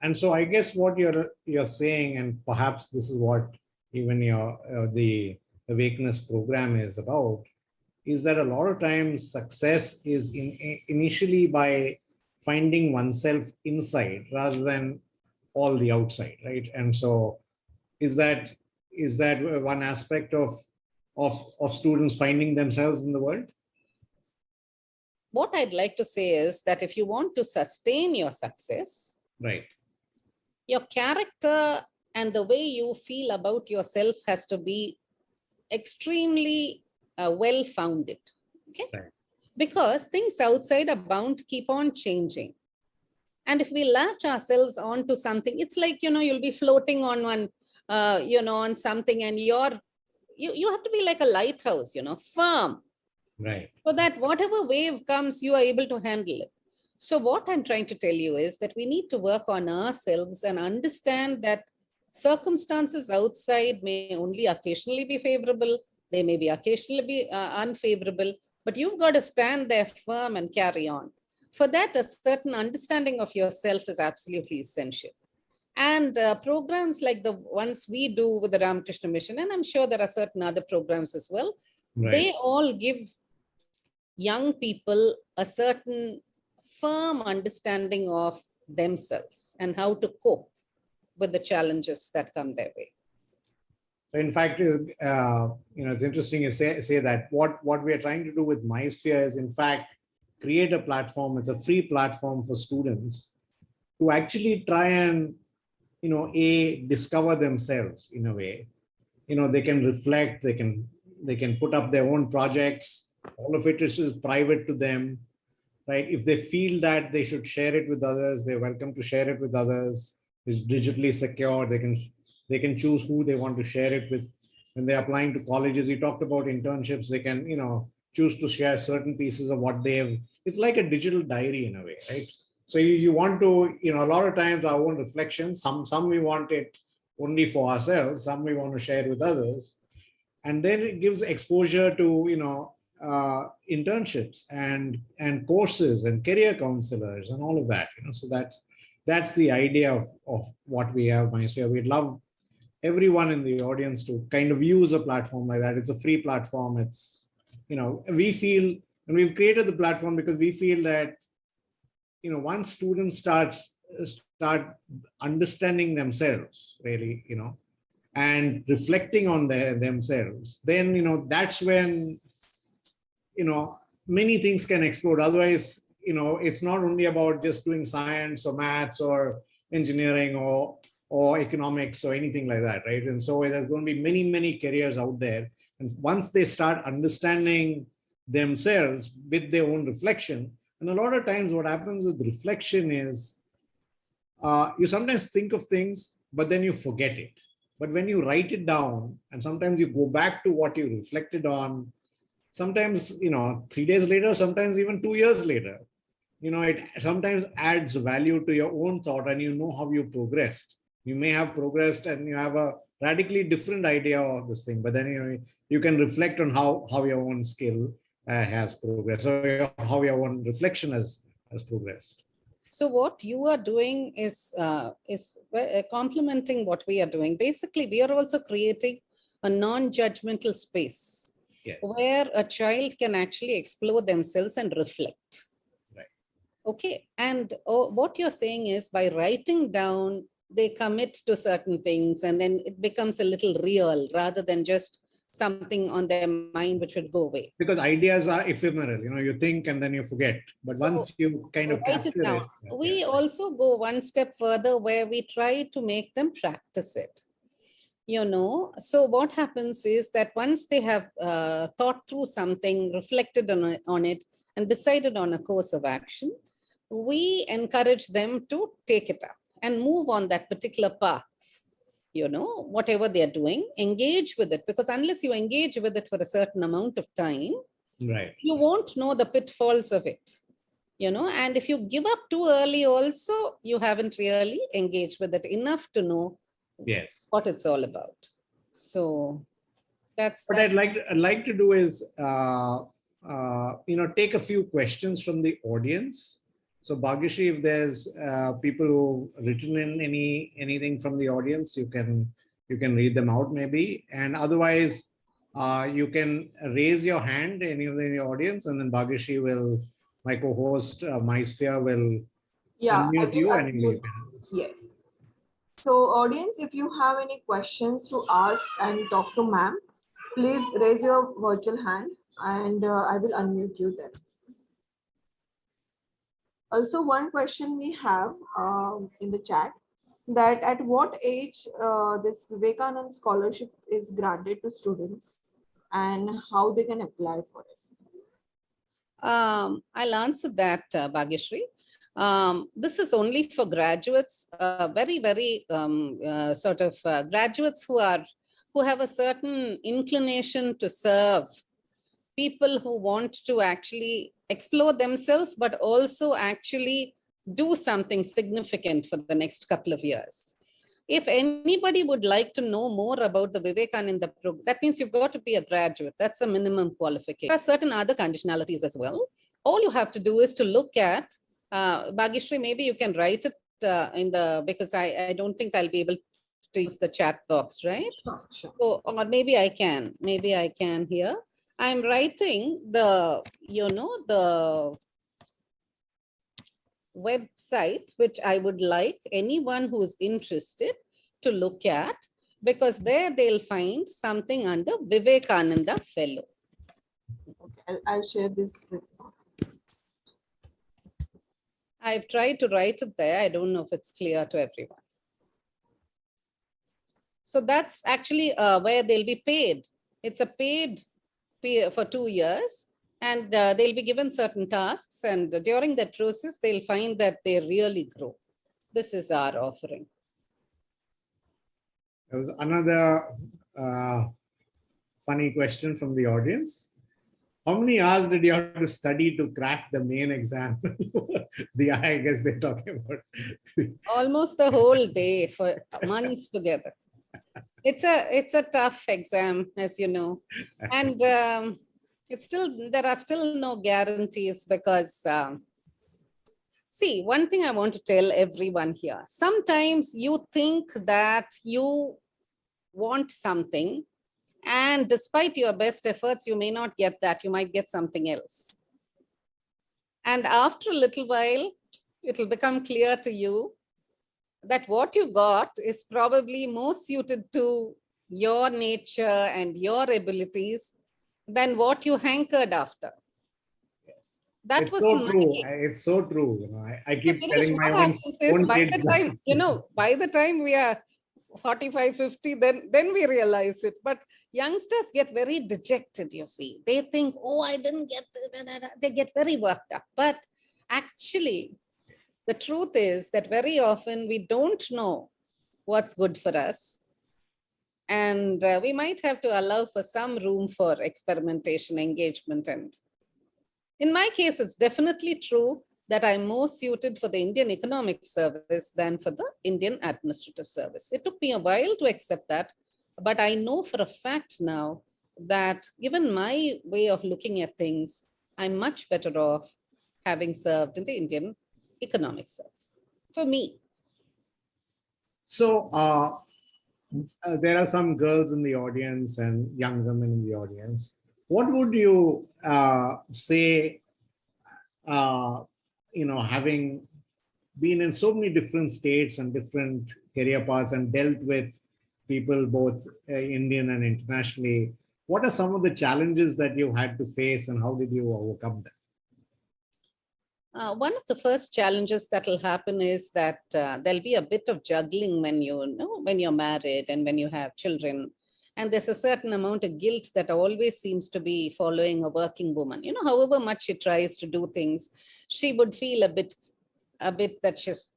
And so I guess what you're saying, and perhaps this is what even your the awakeness program is about, is that a lot of times success is initially by finding oneself inside rather than all the outside, right? And so is that one aspect of students finding themselves in the world?
What I'd like to say is that if you want to sustain your success,
right,
your character and the way you feel about yourself has to be extremely well-founded, okay?
Right.
Because things outside are bound to keep on changing. And if we latch ourselves onto something, it's like, you'll be floating on one, on something, and you have to be like a lighthouse, firm.
Right.
So that whatever wave comes, you are able to handle it. So what I'm trying to tell you is that we need to work on ourselves and understand that circumstances outside may only occasionally be favorable. They may be occasionally be unfavorable, but you've got to stand there firm and carry on. For that, a certain understanding of yourself is absolutely essential. And programs like the ones we do with the Ramakrishna Mission, and I'm sure there are certain other programs as well,
Right.
They all give young people a certain firm understanding of themselves and how to cope with the challenges that come their way.
In fact, it's interesting you say that what we are trying to do with MySphere is, in fact, create a platform. It's a free platform for students to actually try and, discover themselves in a way. They can reflect, they can put up their own projects. All of it is private to them, right? If they feel that they should share it with others, they're welcome to share it with others. It's digitally secure. They can choose who they want to share it with. When they're applying to colleges, you talked about internships, they can, choose to share certain pieces of what they've, it's like a digital diary in a way, right? So you want to, a lot of times our own reflections, some we want it only for ourselves, some we want to share with others. And then it gives exposure to, internships and courses and career counselors and all of that, so that's the idea of what we have, MySphere. We'd love everyone in the audience to kind of use a platform like that. It's a free platform. It's, we feel, and we've created the platform because we feel that, once students start understanding themselves really, and reflecting on themselves, then, that's when, many things can explode. Otherwise, it's not only about just doing science or maths or engineering or economics or anything like that, right? And so there's going to be many careers out there, And once they start understanding themselves with their own reflection, and a lot of times what happens with reflection is you sometimes think of things, but then you forget it. But when you write it down, and sometimes you go back to what you reflected on, sometimes, 3 days later, sometimes even 2 years later, it sometimes adds value to your own thought, and you know how you progressed. You may have progressed and you have a radically different idea of this thing, but then you can reflect on how your own skill has progressed, or how your own reflection has progressed.
So what you are doing is complementing what we are doing. Basically, we are also creating a non-judgmental space,
yes,
where a child can actually explore themselves and reflect.
Right.
Okay. And what you're saying is, by writing down, they commit to certain things, and then it becomes a little real rather than just something on their mind which would go away.
Because ideas are ephemeral, you think and then you forget. But
So,
once you kind of
write
capture
it down. We also go one step further, where we try to make them practice it. So what happens is that once they have thought through something, reflected on it, and decided on a course of action, we encourage them to take it up and move on that particular path. Whatever they're doing, engage with it, because unless you engage with it for a certain amount of time,
right,
you won't know the pitfalls of it. And if you give up too early also, you haven't really engaged with it enough to know
yes,
what it's all about. So that's
what I'd like to do is take a few questions from the audience. So Bhagyashree, if there's people who've written in anything from the audience, you can read them out maybe, and otherwise you can raise your hand, any of the audience, and then Bhagyashree my co-host MySphere will unmute you and you can.
Yes. So audience, if you have any questions to ask and talk to ma'am, please raise your virtual hand and I will unmute you then. Also, one question we have in the chat, that at what age this Vivekanand scholarship is granted to students and how they can apply for it?
I'll answer that, Bhagyashree. This is only for graduates, very, very graduates who have a certain inclination to serve, people who want to actually explore themselves, but also actually do something significant for the next couple of years. If anybody would like to know more about the Vivekananda program, that means you've got to be a graduate. That's a minimum qualification. There are certain other conditionalities as well. All you have to do is to look at, Bhagyashree, maybe you can write it because I don't think I'll be able to use the chat box, right?
Sure.
So, or maybe I can here. I'm writing the website, which I would like anyone who's interested to look at, because there they'll find something under Vivekananda Fellow.
Okay, I'll share this with you.
I've tried to write it there. I don't know if it's clear to everyone. So that's actually where they'll be paid. It's a paid for 2 years, and they'll be given certain tasks, and during that process, they'll find that they really grow. This is our offering.
There was another funny question from the audience. How many hours did you have to study to crack the main exam? I guess they're talking about.
Almost the whole day for months together. It's a tough exam, as you know, and there are still no guarantees, because see, one thing I want to tell everyone here: sometimes you think that you want something, and despite your best efforts, you may not get that. You might get something else, and after a little while, it will become clear to you that what you got is probably more suited to your nature and your abilities than what you hankered after.
Yes.
That
it's
was
so true.
case.
It's so true. I keep
So,
telling my own
by
kids.
the time, by the time we are 45, 50, then we realize it. But youngsters get very dejected, you see. They think, oh, I didn't get this. They get very worked up. But actually, the truth is that very often we don't know what's good for us. And we might have to allow for some room for experimentation, engagement. And in my case, it's definitely true that I'm more suited for the Indian Economic Service than for the Indian Administrative Service. It took me a while to accept that, but I know for a fact now that given my way of looking at things, I'm much better off having served in the Indian Economic Service, for me.
So there are some girls in the audience and young women in the audience. What would you say, having been in so many different states and different career paths and dealt with people both Indian and internationally, what are some of the challenges that you had to face and how did you overcome them?
One of the first challenges that will happen is that there'll be a bit of juggling when when you're married and when you have children. And there's a certain amount of guilt that always seems to be following a working woman. However much she tries to do things, she would feel a bit that she's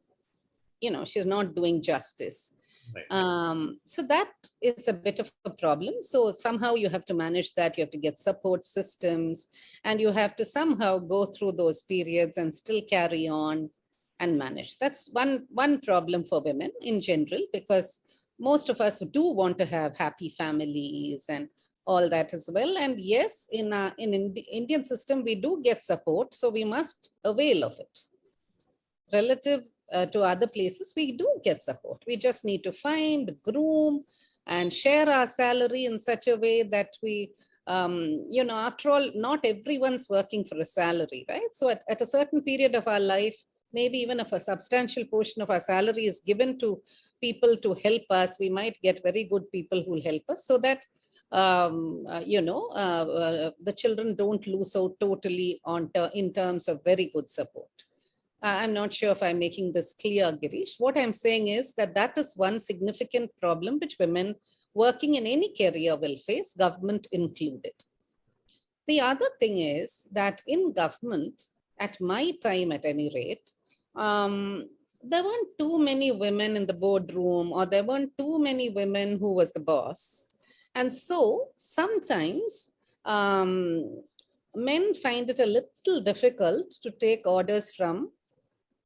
not doing justice.
Right.
So that is a bit of a problem. So somehow you have to manage that. You have to get support systems and you have to somehow go through those periods and still carry on and manage. That's one problem for women in general, because most of us do want to have happy families and all that as well. And yes, in the Indian system, we do get support. So we must avail of it. Relative to other places, we do get support. We just need to find, groom, and share our salary in such a way that we, after all, not everyone's working for a salary, right? So at a certain period of our life, maybe even if a substantial portion of our salary is given to people to help us, we might get very good people who will help us so that the children don't lose out totally in terms of very good support. I'm not sure if I'm making this clear, Girish. What I'm saying is that is one significant problem which women working in any career will face, government included. The other thing is that in government, at my time at any rate, there weren't too many women in the boardroom, or there weren't too many women who was the boss. And so sometimes men find it a little difficult to take orders from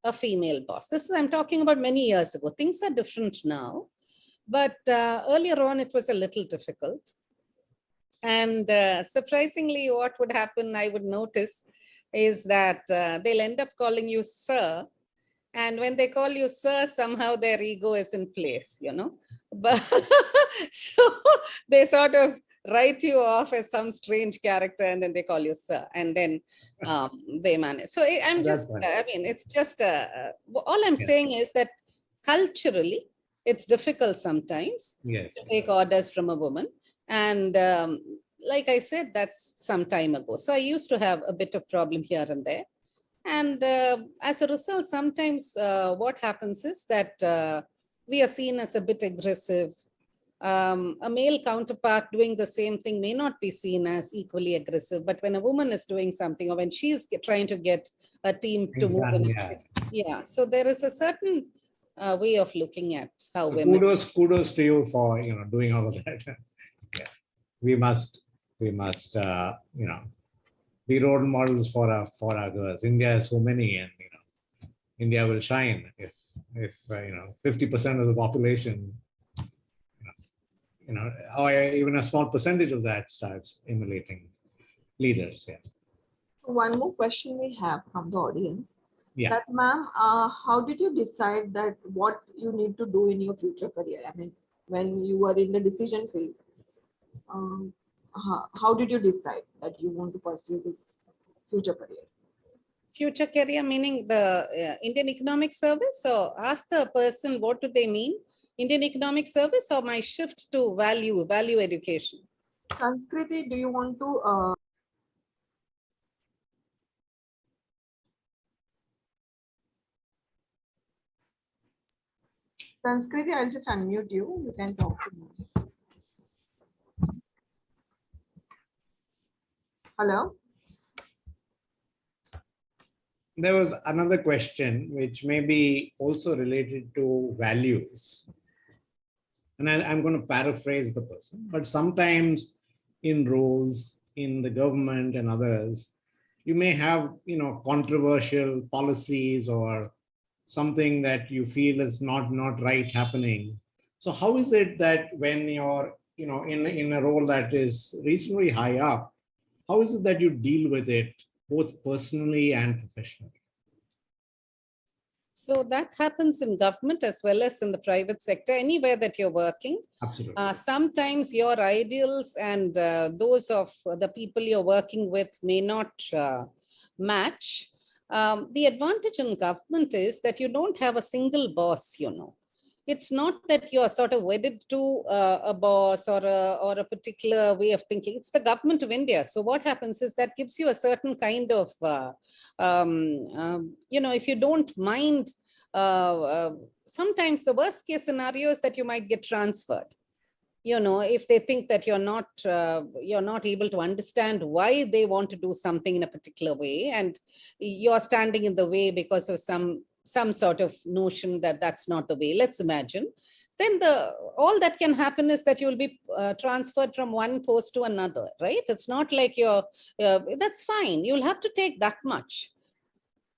a female boss. I'm talking about many years ago. Things are different now, but earlier on it was a little difficult. And surprisingly, what would happen, I would notice, is that they'll end up calling you sir. And when they call you sir, somehow their ego is in place, But so they sort of write you off as some strange character and then they call you sir, and then they manage. So it's just all I'm saying is that culturally it's difficult sometimes
Yes.
to take orders from a woman. And like I said, that's some time ago. So I used to have a bit of problem here and there. And as a result, sometimes what happens is that we are seen as a bit aggressive. A male counterpart doing the same thing may not be seen as equally aggressive, but when a woman is doing something or when she's trying to get a team to move in, so there is a certain way of looking at how women.
Kudos to you for doing all of that. Yeah. We must be role models for our girls. India has so many, and India will shine if 50% of the population, or even a small percentage of that starts emulating leaders. Yeah.
One more question we have from the audience.
Yeah.
That, ma'am, how did you decide that what you need to do in your future career? I mean, when you were in the decision phase, how did you decide that you want to pursue this future career?
Future career meaning the Indian Economic Service? So ask the person what do they mean, Indian Economic Service or my shift to value education?
Sanskriti, do you want to Sanskriti, I'll just unmute you. You can talk to me. Hello.
There was another question which may be also related to values. And I'm going to paraphrase the person, but sometimes in roles in the government and others, you may have, controversial policies or something that you feel is not right happening. So how is it that when you're, in a role that is reasonably high up, how is it that you deal with it both personally and professionally?
So that happens in government as well as in the private sector, anywhere that you're working.
Absolutely.
Sometimes your ideals and those of the people you're working with may not match. The advantage in government is that you don't have a single boss, It's not that you're sort of wedded to a boss or a particular way of thinking. It's the government of India. So what happens is that gives you a certain kind of, if you don't mind, sometimes the worst case scenario is that you might get transferred. If they think that you're not able to understand why they want to do something in a particular way, and you're standing in the way because of some sort of notion that that's not the way, let's imagine, then all that can happen is that you will be transferred from one post to another, right? It's not like that's fine. You'll have to take that much.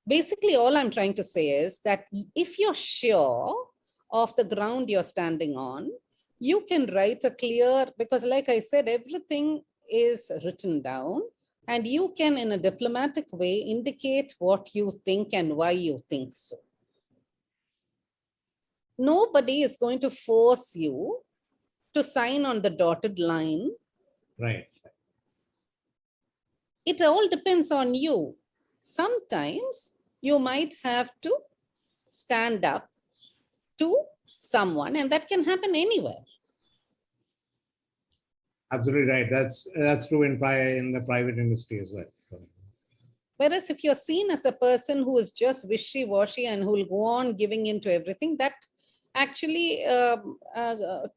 Basically, all I'm trying to say is that if you're sure of the ground you're standing on, you can write a clear, because like I said, everything is written down, and you can, in a diplomatic way, indicate what you think and why you think so. Nobody is going to force you to sign on the dotted line.
Right.
It all depends on you. Sometimes you might have to stand up to someone, and that can happen anywhere.
Absolutely right. That's true in the private industry as well. So.
Whereas if you're seen as a person who is just wishy-washy and who will go on giving in to everything, that actually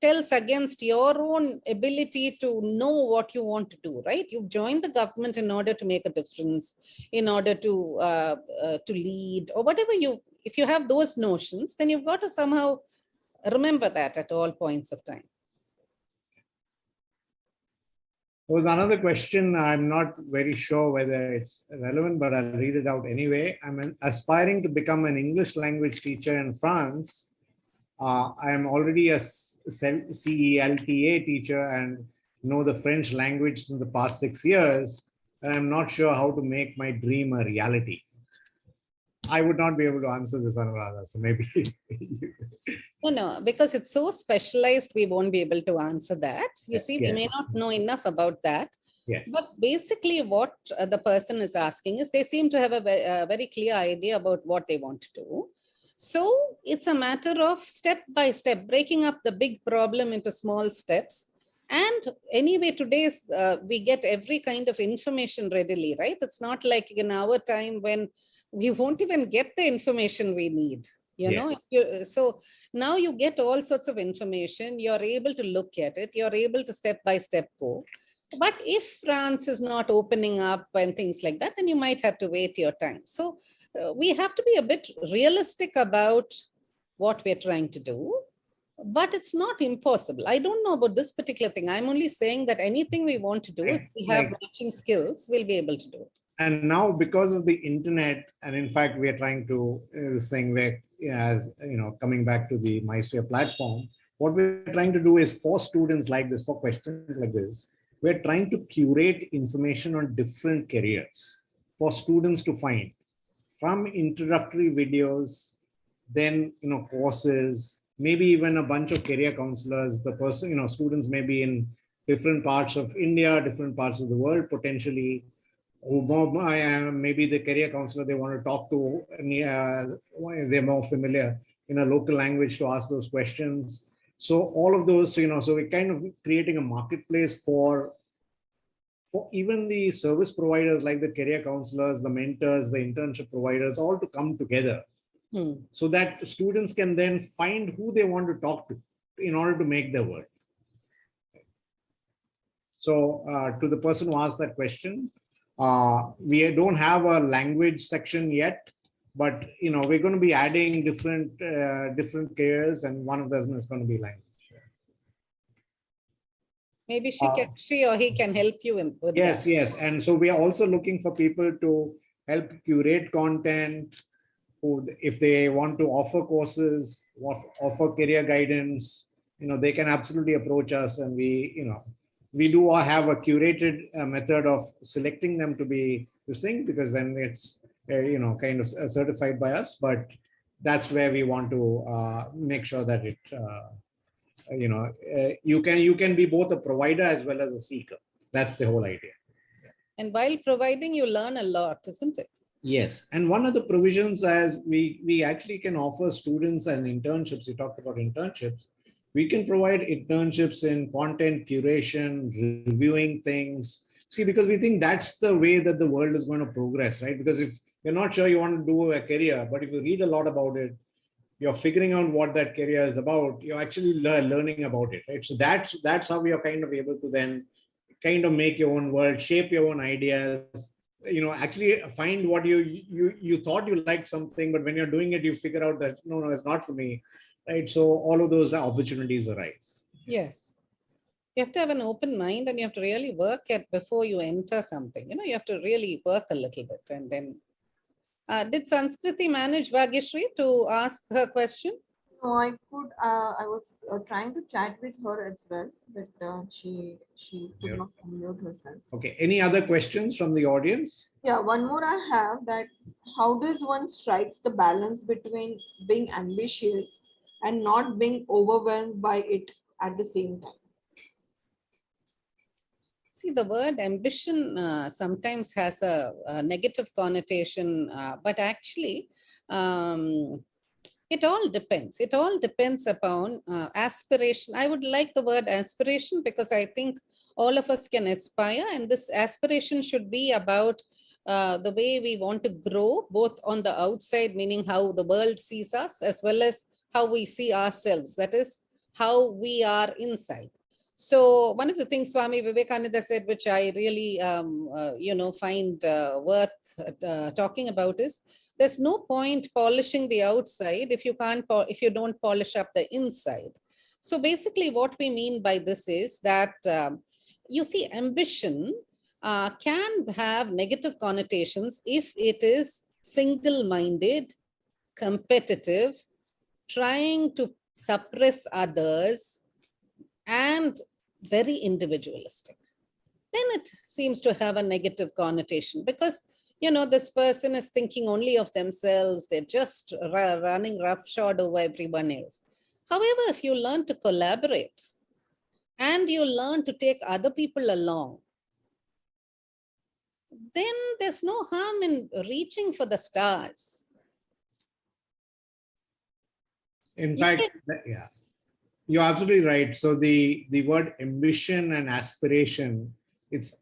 tells against your own ability to know what you want to do, right? You've joined the government in order to make a difference, in order to lead, or whatever if you have those notions, then you've got to somehow remember that at all points of time.
There was another question. I'm not very sure whether it's relevant, but I'll read it out anyway. I'm aspiring to become an English language teacher in France. I am already a CELTA teacher and know the French language since the past 6 years. And I'm not sure how to make my dream a reality. I would not be able to answer this, Anuradha. So maybe.
No, because it's so specialized, we won't be able to answer that. You see, we may not know enough about that.
Yes.
But basically what the person is asking is, they seem to have a very clear idea about what they want to do. So it's a matter of step by step, breaking up the big problem into small steps. And anyway, today's we get every kind of information readily, right? It's not like in our time when we won't even get the information we need. So now you get all sorts of information. You're able to look at it. You're able to step by step go. But if France is not opening up and things like that, then you might have to wait your time. So we have to be a bit realistic about what we're trying to do, but it's not impossible. I don't know about this particular thing. I'm only saying that anything we want to do, if we have matching skills, we'll be able to do it.
And now, because of the internet, and in fact, we are trying to coming back to the MySphere platform, what we're trying to do is for students like this, for questions like this, we're trying to curate information on different careers for students to find, from introductory videos, then courses, maybe even a bunch of career counselors. The person, students may be in different parts of India, different parts of the world, potentially. Maybe the career counselor they want to talk to, they're more familiar in a local language to ask those questions. So all of those, so we're kind of creating a marketplace for even the service providers like the career counselors, the mentors, the internship providers, all to come together so that students can then find who they want to talk to in order to make their work. So to the person who asked that question, We don't have a language section yet, but we're going to be adding different careers, and one of them is going to be language.
Maybe she or he can help you with
Yes,
that.
yes. And so we are also looking for people to help curate content, who, if they want to offer courses, offer career guidance, they can absolutely approach us, and we do have a curated method of selecting them to be this thing, because then it's kind of certified by us. But that's where we want to make sure that it you can be both a provider as well as a seeker. That's the whole idea.
And while providing, you learn a lot, isn't it?
Yes, and one of the provisions, as we actually can offer students and internships. You talked about internships. We can provide internships in content curation, reviewing things. See, because we think that's the way that the world is going to progress, right? Because if you're not sure you want to do a career, but if you read a lot about it, you're figuring out what that career is about. You're actually learning about it, right? So that's how we are kind of able to then kind of make your own world, shape your own ideas. Actually find what you thought you liked something, but when you're doing it, you figure out that no, it's not for me, right? So all of those opportunities arise.
Yes. You have to have an open mind, and you have to really work at before you enter something. You have to really work a little bit, and then. Did Sanskriti manage Bhagyashree to ask her question?
No, I was trying to chat with her as well, but she could not unmute herself.
Okay. Any other questions from the audience?
Yeah, one more I have, that how does one strikes the balance between being ambitious and not being overwhelmed by it at the same time?
See, the word ambition sometimes has a negative connotation, but actually, it all depends. It all depends upon aspiration. I would like the word aspiration, because I think all of us can aspire, and this aspiration should be about the way we want to grow, both on the outside, meaning how the world sees us, as well as how we see ourselves. That is how we are inside. So one of the things Swami Vivekananda said, which I really, find worth talking about, is there's no point polishing the outside if you don't polish up the inside. So basically, what we mean by this is that you see, ambition can have negative connotations if it is single-minded, competitive, trying to suppress others, and very individualistic. Then it seems to have a negative connotation, because this person is thinking only of themselves. They're just running roughshod over everyone else. However, if you learn to collaborate and you learn to take other people along, then there's no harm in reaching for the stars.
In fact, yeah. You're absolutely right. So the word ambition and aspiration, it's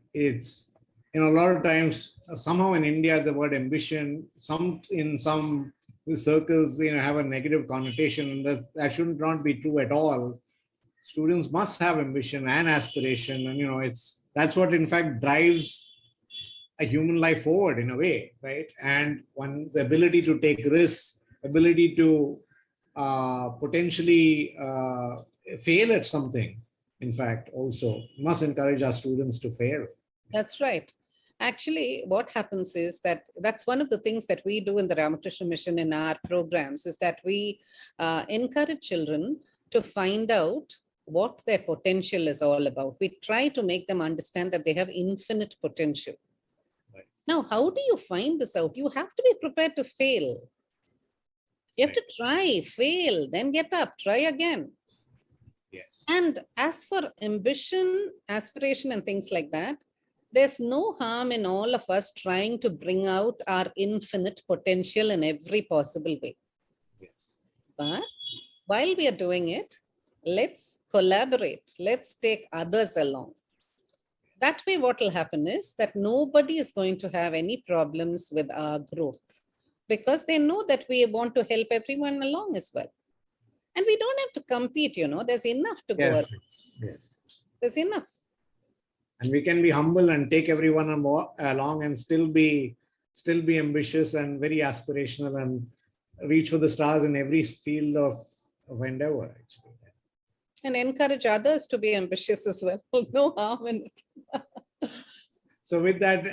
a lot of times somehow in India the word ambition, in some circles have a negative connotation. That should not be true at all. Students must have ambition and aspiration, and that's what in fact drives a human life forward in a way, right? And the ability to take risks, ability to potentially fail at something, in fact, also must encourage our students to fail.
That's right. Actually, what happens is that's one of the things that we do in the Ramakrishna Mission in our programs, is that we encourage children to find out what their potential is all about. We try to make them understand that they have infinite potential. Right. Now, how do you find this out? You have to be prepared to fail. You have to try, fail, then get up, try again.
Yes.
And as for ambition, aspiration, and things like that, there's no harm in all of us trying to bring out our infinite potential in every possible way.
Yes.
But while we are doing it, let's collaborate. Let's take others along. That way, what will happen is that nobody is going to have any problems with our growth, because they know that we want to help everyone along as well. And we don't have to compete, there's enough to go around.
Yes.
There's enough.
And we can be humble and take everyone along and still be ambitious and very aspirational and reach for the stars in every field of endeavor, actually.
And encourage others to be ambitious as well. No harm in it.
So with that,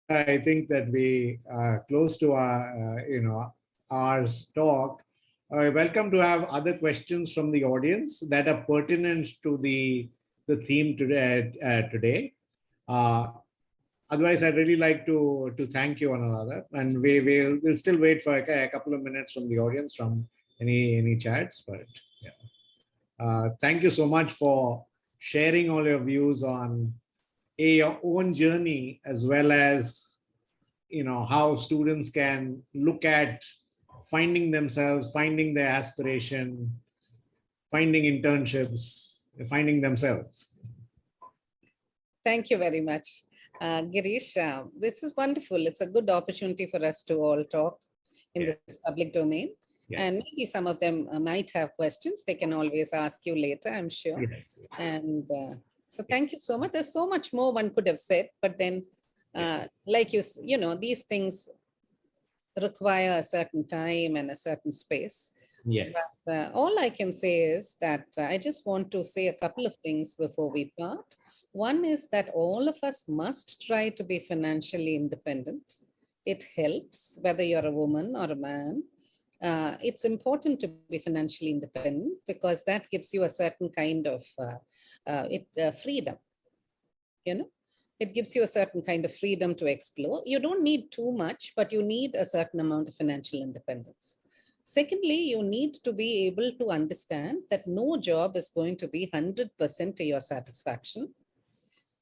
I think that we close to our, our talk. Welcome to have other questions from the audience that are pertinent to the theme today. Otherwise, I'd really like to thank you, Anuradha, and we'll still wait for a couple of minutes from the audience from any chats. But yeah, thank you so much for sharing all your views on your own journey, as well as how students can look at finding themselves, finding their aspiration, finding internships, finding themselves.
Thank you very much. Girish, this is wonderful. It's a good opportunity for us to all talk in this public domain.
Yeah.
And maybe some of them might have questions. They can always ask you later, I'm sure.
Yes.
And so thank you so much. There's so much more one could have said, but then like these things require a certain time and a certain space.
Yes.
But, all I can say is that I just want to say a couple of things before we part. One is that all of us must try to be financially independent. It helps whether you're a woman or a man. It's important to be financially independent because that gives you a certain kind of freedom. It gives you a certain kind of freedom to explore. You don't need too much, but you need a certain amount of financial independence. Secondly, you need to be able to understand that no job is going to be 100% to your satisfaction.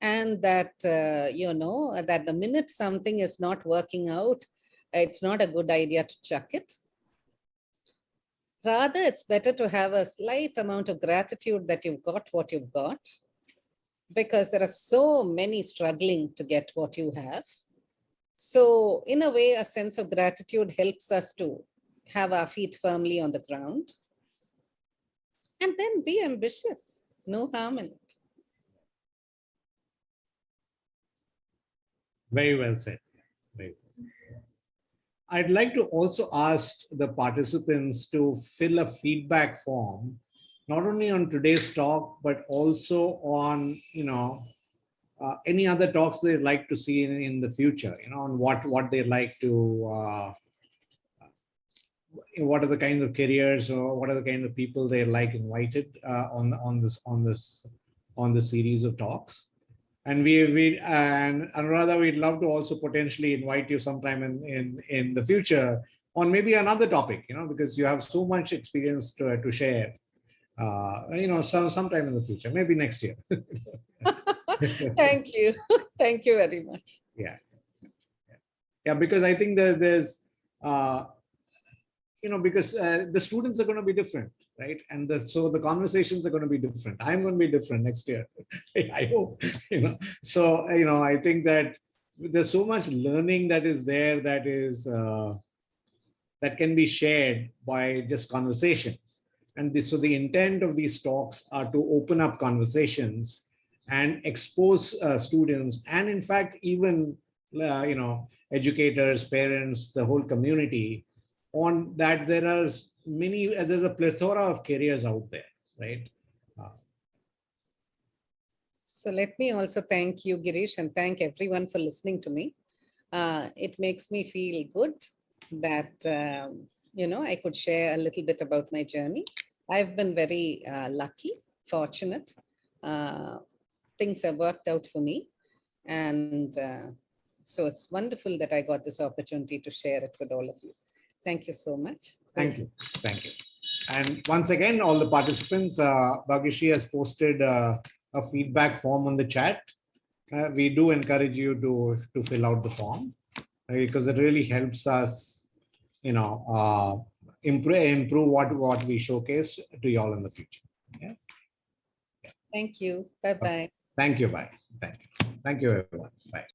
And that, that the minute something is not working out, it's not a good idea to chuck it. Rather, it's better to have a slight amount of gratitude that you've got what you've got, because there are so many struggling to get what you have. So in a way, a sense of gratitude helps us to have our feet firmly on the ground. And then be ambitious. No harm in it.
Very well said. Very well said. I'd like to also ask the participants to fill a feedback form, not only on today's talk, but also on, any other talks they'd like to see in the future, on what they'd like to, what are the kinds of careers or what are the kind of people they'd like invited on this series of talks. And and Anuradha, we'd love to also potentially invite you sometime in the future on maybe another topic, because you have so much experience to share. Sometime in the future, maybe next year.
Thank you. Thank you very much.
Yeah, because I think that there's, because the students are going to be different, right? And so the conversations are going to be different. I'm going to be different next year. I hope, So, I think that there's so much learning that is there that is, that can be shared by just conversations. And so the intent of these talks are to open up conversations and expose students, and in fact, even, educators, parents, the whole community, on that there's a plethora of careers out there, right?
So let me also thank you, Girish, and thank everyone for listening to me. It makes me feel good that, I could share a little bit about my journey. I've been very lucky, fortunate. Things have worked out for me. And so it's wonderful that I got this opportunity to share it with all of you. Thank you so much.
Thank you. Thank you. And once again, all the participants, Bhagishi has posted a feedback form on the chat. We do encourage you to fill out the form because it really helps us, improve what we showcase to y'all in the future. Yeah.
Thank you. Bye-bye.
Thank you. Bye. Thank you. Thank you, everyone. Bye.